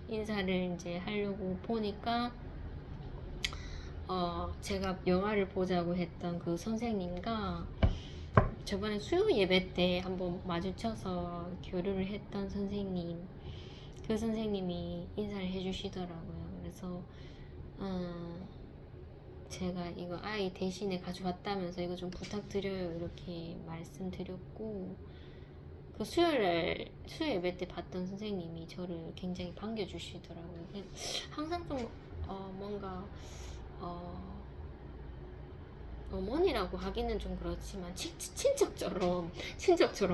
인사를 이제 하려고 보니까 제가 영화를 보자고 했던 그 선생님과 저번에 수요 예배 때 한번 마주쳐서 교류를 했던 선생님, 그 선생님이 인사를 해주시더라고요. 그래서 제가 이거 아이 대신에 가져왔다면서 이거 좀 부탁드려요 이렇게 말씀드렸고, 그 수요 예배 때 봤던 선생님이 저를 굉장히 반겨주시더라고요. 항상 좀 뭔가 어머니라고 하기는 좀 그렇지만 친척처럼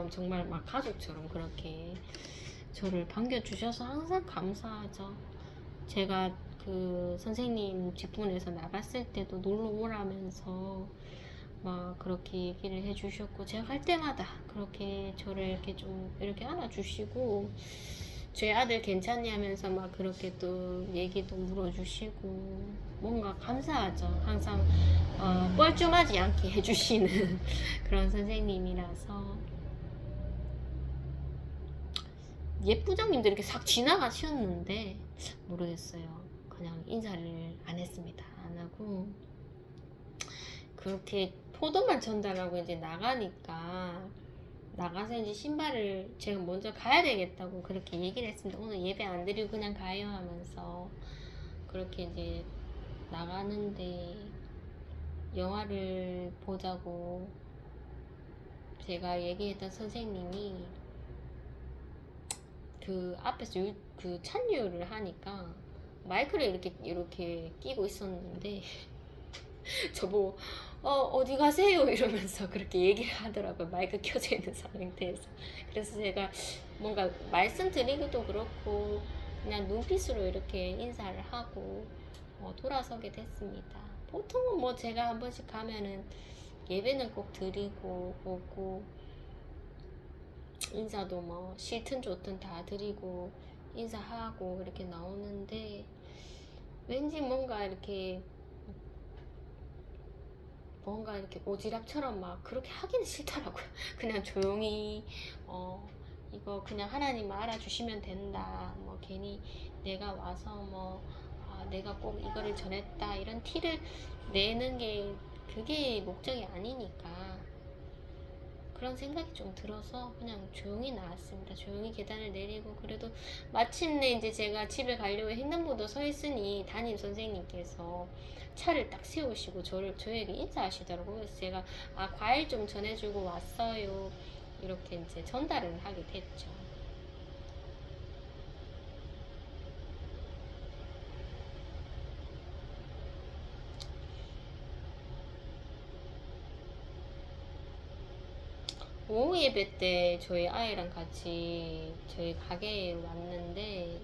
정말 막 가족처럼 그렇게 저를 반겨주셔서 항상 감사하죠. 제가 그 선생님 직분에서 나갔을 때도 놀러 오라면서 막 그렇게 얘기를 해주셨고, 제가 갈 때마다 그렇게 저를 이렇게 좀 이렇게 안아주시고, 제 아들 괜찮니 하면서 막 그렇게 또 얘기도 물어주시고, 뭔가 감사하죠. 항상 뻘쭘하지 않게 해주시는 그런 선생님이라서. 예부장님도 이렇게 싹 지나가셨는데 모르겠어요. 그냥 인사를 안 했습니다. 안 하고 그렇게 포도만 전달하고 이제 나가니까, 나가서 이제 신발을 제가 먼저 가야 되겠다고 그렇게 얘기를 했습니다. 오늘 예배 안 드리고 그냥 가요 하면서 그렇게 이제 나가는데, 영화를 보자고 제가 얘기했던 선생님이 그 앞에서 그 찬유를 하니까 마이크를 이렇게 끼고 있었는데 저보고 어디 가세요 이러면서 그렇게 얘기를 하더라고요. 마이크 켜져 있는 상태에서. 그래서 제가 뭔가 말씀드리기도 그렇고 그냥 눈빛으로 이렇게 인사를 하고 돌아서게 됐습니다. 보통은 뭐 제가 한 번씩 가면은 예배는 꼭 드리고 오고, 인사도 뭐 싫든 좋든 다 드리고 인사하고 이렇게 나오는데, 왠지 뭔가 이렇게 오지랖처럼 막 그렇게 하기는 싫더라고요. 그냥 조용히 이거 그냥 하나님 알아주시면 된다, 뭐 괜히 내가 와서 뭐 내가 꼭 이거를 전했다 이런 티를 내는 게 그게 목적이 아니니까, 그런 생각이 좀 들어서 그냥 조용히 나왔습니다. 조용히 계단을 내리고, 그래도 마침내 이제 제가 집에 가려고 횡단보도 서 있으니 담임 선생님께서 차를 딱 세우시고 저에게 인사하시더라고요. 그래서 제가 과일 좀 전해주고 왔어요 이렇게 이제 전달을 하게 됐죠. 오후 예배 때 저희 아이랑 같이 저희 가게에 왔는데,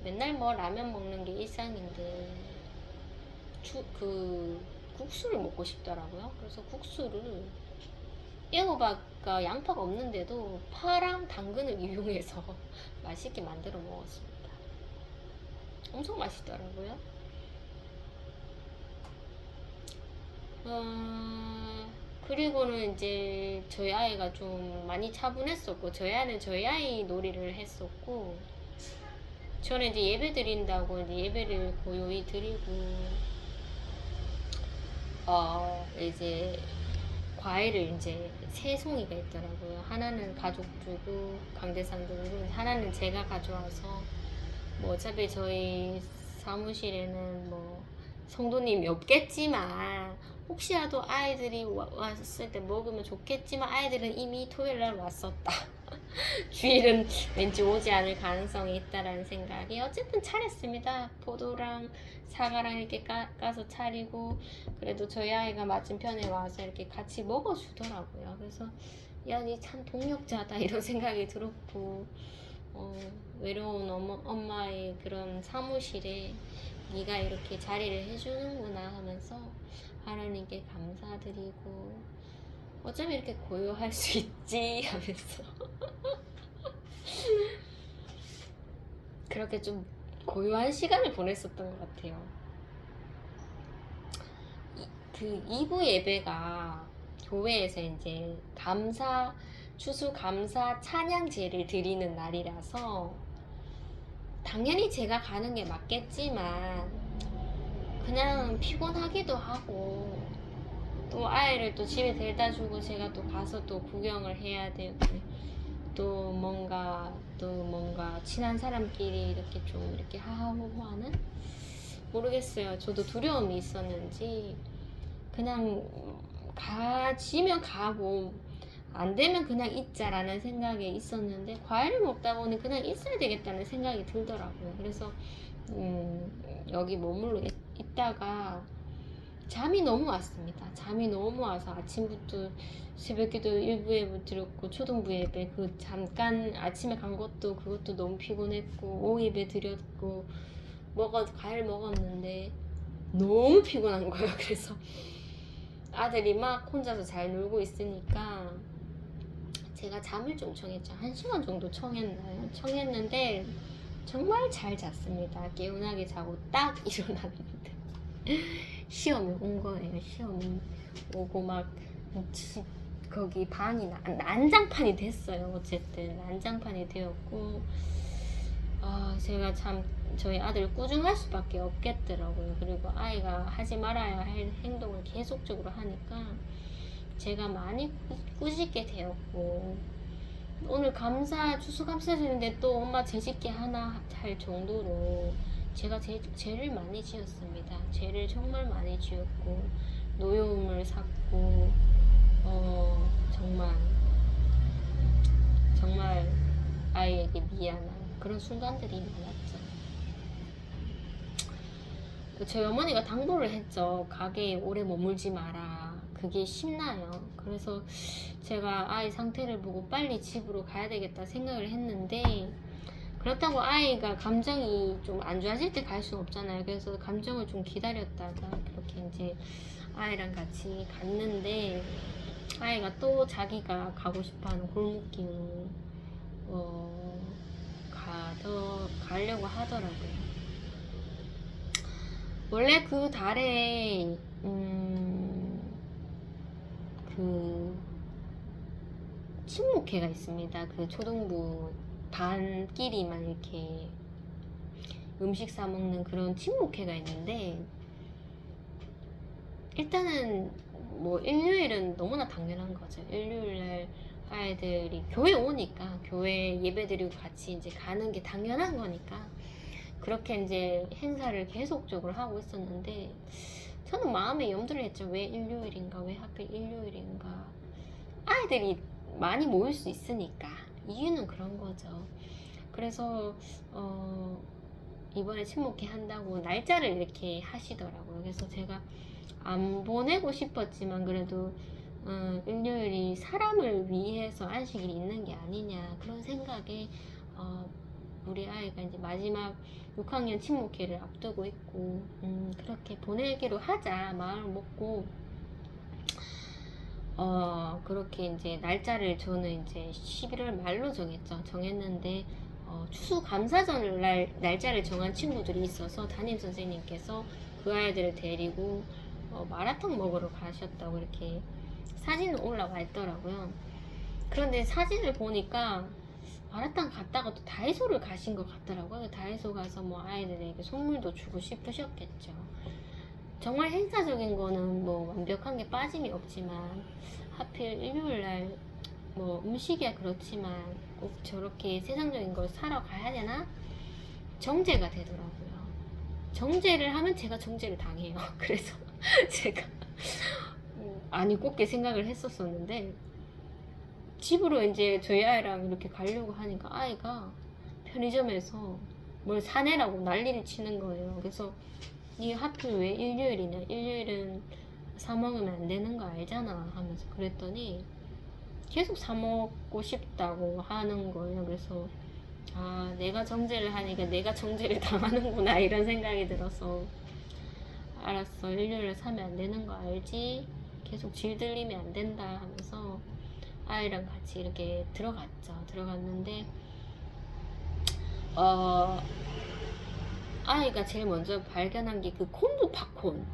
맨날 뭐 라면 먹는 게 일상인데 국수를 먹고 싶더라고요. 그래서 국수를 애호박과 양파가 없는데도 파랑 당근을 이용해서 맛있게 만들어 먹었습니다. 엄청 맛있더라고요. 그리고는 이제 저희 아이가 좀 많이 차분했었고, 저희 아이는 저희 아이 놀이를 했었고, 저는 이제 예배 드린다고 이제 예배를 고요히 드리고, 이제 과일을 이제 세 송이가 있더라고요. 하나는 가족 주고 강대상 들고, 하나는 제가 가져와서, 뭐 어차피 저희 사무실에는 뭐 성도님이 없겠지만 혹시라도 아이들이 왔을 때 먹으면 좋겠지만, 아이들은 이미 토요일날 왔었다. 주일은 왠지 오지 않을 가능성이 있다라는 생각이, 어쨌든 차렸습니다. 포도랑 사과랑 이렇게 까서 차리고, 그래도 저희 아이가 맞은편에 와서 이렇게 같이 먹어주더라고요. 그래서 야, 니 참 동력자다 이런 생각이 들었고, 외로운 엄마의 그런 사무실에 네가 이렇게 자리를 해주는구나 하면서 하나님께 감사드리고 어쩜 이렇게 고요할 수 있지 하면서 그렇게 좀 고요한 시간을 보냈었던 것 같아요. 그 2부 예배가 교회에서 이제 추수 감사 찬양제를 드리는 날이라서 당연히 제가 가는 게 맞겠지만 그냥 피곤하기도 하고 또 아이를 또 집에 데려다 주고 제가 또 가서 또 구경을 해야 되고 또 뭔가 친한 사람끼리 이렇게 좀 이렇게 하하호호하는 모르겠어요. 저도 두려움이 있었는지 그냥 가지면 가고 안 되면 그냥 있자라는 생각에 있었는데 과일을 먹다 보니 그냥 있어야 되겠다는 생각이 들더라고요. 그래서 여기 머물러 있다가 잠이 너무 왔습니다. 잠이 너무 와서 아침부터 새벽기도 1부 예배 드렸고 초등부 예배 그 잠깐 아침에 간 것도 그것도 너무 피곤했고 오후 예배 드렸고 과일 먹었는데 너무 피곤한 거예요. 그래서 아들이 막 혼자서 잘 놀고 있으니까 제가 잠을 좀 청했죠. 1시간 정도 청했는데 정말 잘 잤습니다. 개운하게 자고 딱 일어났는데 시험이 온 거예요. 시험이 오고 막 거기 방이 난장판이 됐어요. 어쨌든 난장판이 되었고 제가 참 저희 아들 꾸중할 수밖에 없겠더라고요. 그리고 아이가 하지 말아야 할 행동을 계속적으로 하니까 제가 많이 꾸짖게 되었고 오늘 추수감사절인데 또 엄마 죄짓게 하나 할 정도로 제가 죄를 많이 지었습니다. 죄를 정말 많이 지었고 노여움을 샀고 정말 아이에게 미안한 그런 순간들이 많았죠. 저희 어머니가 당부를 했죠. 가게에 오래 머물지 마라. 그게 쉽나요? 그래서 제가 아이 상태를 보고 빨리 집으로 가야 되겠다 생각을 했는데 그렇다고 아이가 감정이 좀 안 좋아질 때 갈 수는 없잖아요. 그래서 감정을 좀 기다렸다가 그렇게 이제 아이랑 같이 갔는데 아이가 또 자기가 가고 싶어하는 골목길로 가려고 하더라고요. 원래 그 달에 그 친목회가 있습니다. 그 초등부 반끼리만 이렇게 음식 사 먹는 그런 친목회가 있는데 일단은 뭐 일요일은 너무나 당연한 거죠. 일요일날 아이들이 교회 오니까 교회 예배드리고 같이 이제 가는 게 당연한 거니까 그렇게 이제 행사를 계속적으로 하고 있었는데 저는 마음에 염두를 했죠. 왜 일요일인가? 왜 하필 일요일인가? 아이들이 많이 모일 수 있으니까 이유는 그런 거죠. 그래서 이번에 친목회 한다고 날짜를 이렇게 하시더라고요. 그래서 제가 안 보내고 싶었지만 그래도 일요일이 사람을 위해서 안식일이 있는 게 아니냐 그런 생각에 우리 아이가 이제 마지막 6학년 친목회를 앞두고 있고 그렇게 보내기로 하자 마음을 먹고 그렇게 이제 날짜를 저는 이제 11월 말로 정했는데 추수감사절 날짜를 정한 친구들이 있어서 담임 선생님께서 그 아이들을 데리고 마라탕 먹으러 가셨다고 이렇게 사진이 올라와 있더라고요. 그런데 사진을 보니까 마라탕 갔다가 또 다이소를 가신 것 같더라고요. 다이소 가서 뭐 아이들에게 선물도 주고 싶으셨겠죠. 정말 행사적인 거는 뭐 완벽한 게 빠짐이 없지만 하필 일요일날 뭐 음식이야 그렇지만 꼭 저렇게 세상적인 걸 사러 가야 되나? 정제가 되더라고요. 정제를 하면 제가 정제를 당해요. 그래서 제가 아니 곱게 생각을 했었었는데 집으로 이제 저희 아이랑 이렇게 가려고 하니까 아이가 편의점에서 뭘 사내라고 난리를 치는 거예요. 그래서 니 하필 왜 일요일이냐? 일요일은 사 먹으면 안 되는 거 알잖아 하면서 그랬더니 계속 사 먹고 싶다고 하는 거예요. 그래서 내가 정제를 하니까 내가 정제를 당하는구나 이런 생각이 들어서 알았어. 일요일에 사면 안 되는 거 알지? 계속 질 들리면 안 된다 하면서 아이랑 같이 이렇게 들어갔죠. 들어갔는데 아이가 제일 먼저 발견한 게 그 콤보 팝콘.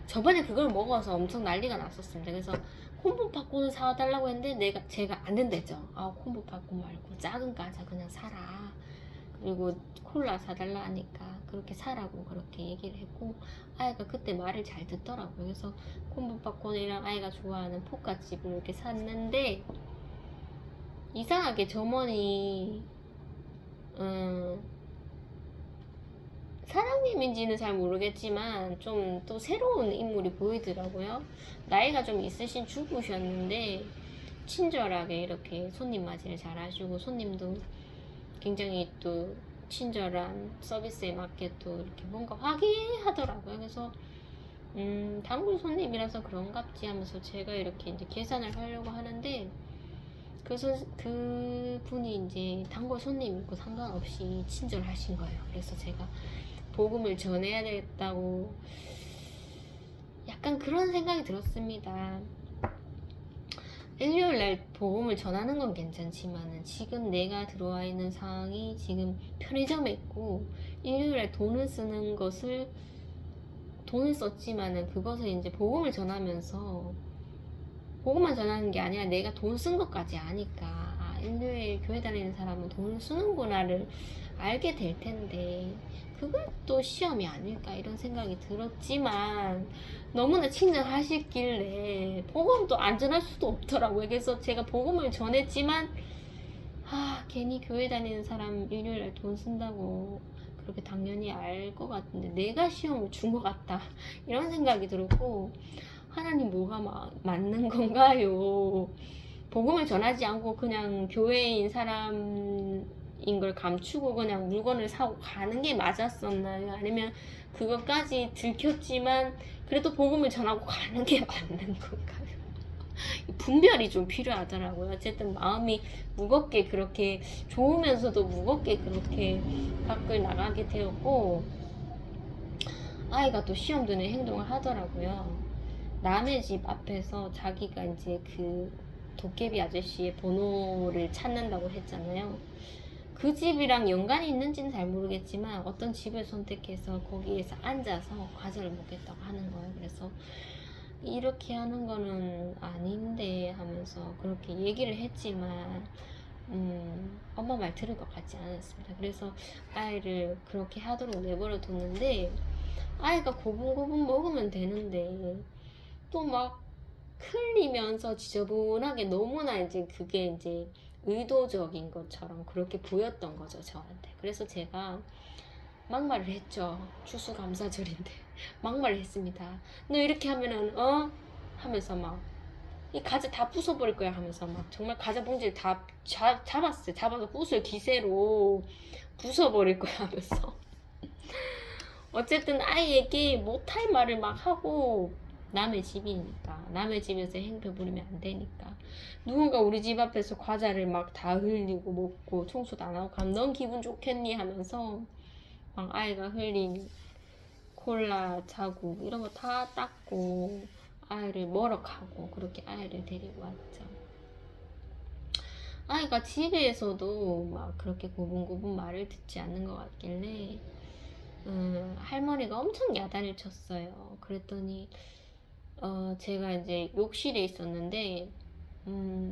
저번에 그걸 먹어서 엄청 난리가 났었습니다. 그래서 콤보 팝콘을 사달라고 했는데 제가 안 된댔죠. 콤보 팝콘 말고 작은 과자 그냥 사라. 그리고 콜라 사달라 하니까 그렇게 사라고 그렇게 얘기를 했고, 아이가 그때 말을 잘 듣더라고요. 그래서 콤보 팝콘이랑 아이가 좋아하는 포카칩을 이렇게 샀는데, 이상하게 점원이 사장님인지는 잘 모르겠지만 좀 또 새로운 인물이 보이더라고요. 나이가 좀 있으신 주부셨는데 친절하게 이렇게 손님 맞이를 잘 하시고, 손님도 굉장히 또 친절한 서비스에 맞게 또 이렇게 뭔가 화기하더라고요. 그래서 단골 손님이라서 그런갑지 하면서 제가 이렇게 이제 계산을 하려고 하는데, 그 분이 이제 단골 손님이고 상관없이 친절하신 거예요. 그래서 제가 복음을 전해야 되겠다고 약간 그런 생각이 들었습니다. 일요일날 복음을 전하는 건 괜찮지만은 지금 내가 들어와 있는 상황이 지금 편의점에 있고, 일요일날 돈을 썼지만은 그것을 이제 복음을 전하면서 복음만 전하는 게 아니라 내가 돈 쓴 것까지 아니까 일요일 교회 다니는 사람은 돈을 쓰는구나를 알게 될 텐데, 그걸 또 시험이 아닐까 이런 생각이 들었지만, 너무나 친절하시길래 복음도 안 전할 수도 없더라고요. 그래서 제가 복음을 전했지만 괜히 교회 다니는 사람 일요일날 돈 쓴다고 그렇게 당연히 알 것 같은데 내가 시험을 준 것 같다 이런 생각이 들었고, 하나님 뭐가 맞는 건가요? 복음을 전하지 않고 그냥 교회인 사람인 걸 감추고 그냥 물건을 사고 가는 게 맞았었나요? 아니면 그것까지 들켰지만 그래도 복음을 전하고 가는 게 맞는 건가요? 분별이 좀 필요하더라고요. 어쨌든 마음이 무겁게, 그렇게 좋으면서도 무겁게 그렇게 밖을 나가게 되었고, 아이가 또 시험 드는 행동을 하더라고요. 남의 집 앞에서 자기가 이제 그 도깨비 아저씨의 번호를 찾는다고 했잖아요. 그 집이랑 연관이 있는지는 잘 모르겠지만 어떤 집을 선택해서 거기에서 앉아서 과자를 먹겠다고 하는 거예요. 그래서 이렇게 하는 거는 아닌데 하면서 그렇게 얘기를 했지만 엄마 말 들을 것 같지 않았습니다. 그래서 아이를 그렇게 하도록 내버려 뒀는데, 아이가 고분고분 먹으면 되는데 또 막 흘리면서 지저분하게, 너무나 이제 그게 이제 의도적인 것처럼 그렇게 보였던 거죠, 저한테. 그래서 제가 막말을 했죠. 추수감사절인데 막말을 했습니다. 너 이렇게 하면은 하면서 막 이 과자 다 부숴버릴 거야 하면서 막 정말 과자 봉지를 다 잡았어요. 잡아서 부술 기세로 부숴버릴 거야 하면서 어쨌든 아이에게 못할 말을 막 하고, 남의 집이니까, 남의 집에서 행패 부리면 안 되니까, 누군가 우리 집 앞에서 과자를 막 다 흘리고 먹고 청소도 안 하고 가면 넌 기분 좋겠니 하면서 막 아이가 흘린 콜라 자국 이런 거 다 닦고 아이를 머럭하고 그렇게 아이를 데리고 왔죠. 아이가 집에서도 막 그렇게 고분고분 말을 듣지 않는 것 같길래 할머니가 엄청 야단을 쳤어요. 그랬더니 제가 이제 욕실에 있었는데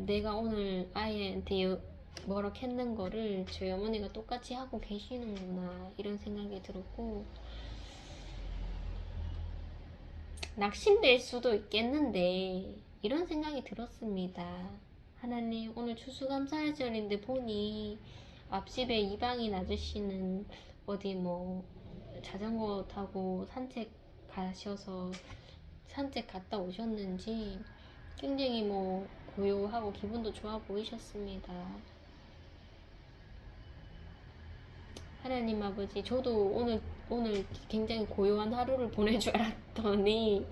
내가 오늘 아이한테 뭐라 했는 거를 저희 어머니가 똑같이 하고 계시는구나 이런 생각이 들었고, 낙심될 수도 있겠는데 이런 생각이 들었습니다. 하나님, 오늘 추수감사절인데 보니 앞집에 이방인 아저씨는 어디 뭐 자전거 타고 산책 가셔서 산책 갔다 오셨는지 굉장히 뭐 고요하고 기분도 좋아 보이셨습니다. 하나님 아버지, 저도 오늘 굉장히 고요한 하루를 보낼 줄 알았더니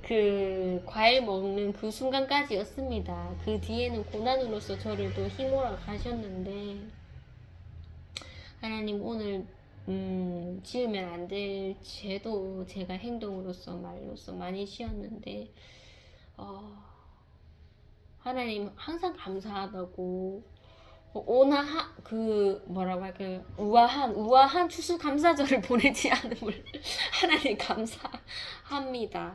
그 과일 먹는 그 순간까지였습니다. 그 뒤에는 고난으로서 저를 또 힘몰아 가셨는데, 하나님 오늘 지으면 안 될 죄도 제가 행동으로서 말로써 많이 지었는데 하나님 항상 감사하다고 오나 그 뭐라고 할까요? 우아한 추수감사절을 보내지 않음을 하나님 감사합니다.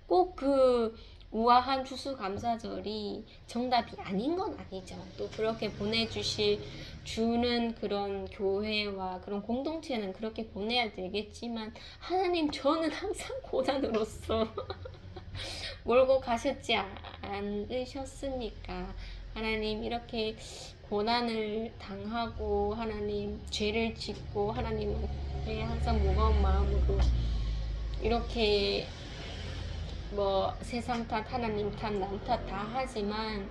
꼭 그 우아한 추수감사절이 정답이 아닌 건 아니죠. 또 그렇게 주는 그런 교회와 그런 공동체는 그렇게 보내야 되겠지만 하나님 저는 항상 고난으로서 몰고 가셨지 않으셨습니까? 하나님 이렇게 고난을 당하고 하나님 죄를 짓고 하나님의 항상 무거운 마음으로 이렇게 뭐 세상 탓 하나님 탓 남 탓 다 하지만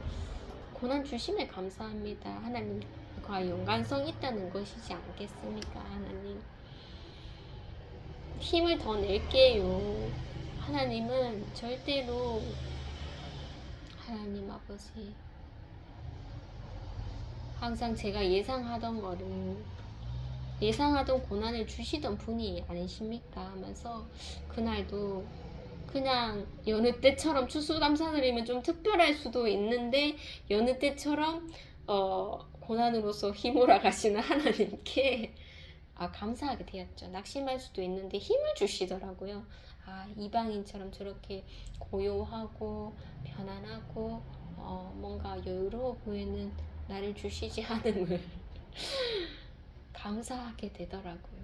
고난 주심에 감사합니다. 하나님과 연관성 있다는 것이지 않겠습니까? 하나님 힘을 더 낼게요. 하나님은 절대로 하나님 아버지 항상 제가 예상하던 고난을 주시던 분이 아니십니까 하면서 그날도 그냥 여느 때처럼 추수감사드리면 좀 특별할 수도 있는데 여느 때처럼 고난으로서 힘몰아 가시는 하나님께 감사하게 되었죠. 낙심할 수도 있는데 힘을 주시더라고요. 이방인처럼 저렇게 고요하고 편안하고 뭔가 여유로워 보이는 나를 주시지 않음을 감사하게 되더라고요.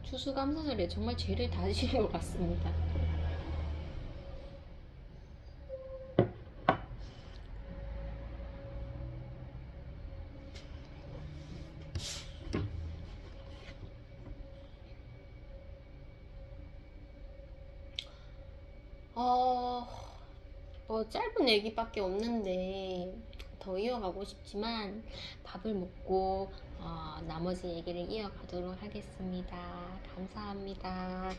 추수감사절에 정말 죄를 다 지신 것 같습니다. 뭐 짧은 얘기밖에 없는데 더 이어가고 싶지만 밥을 먹고 나머지 얘기를 이어가도록 하겠습니다. 감사합니다.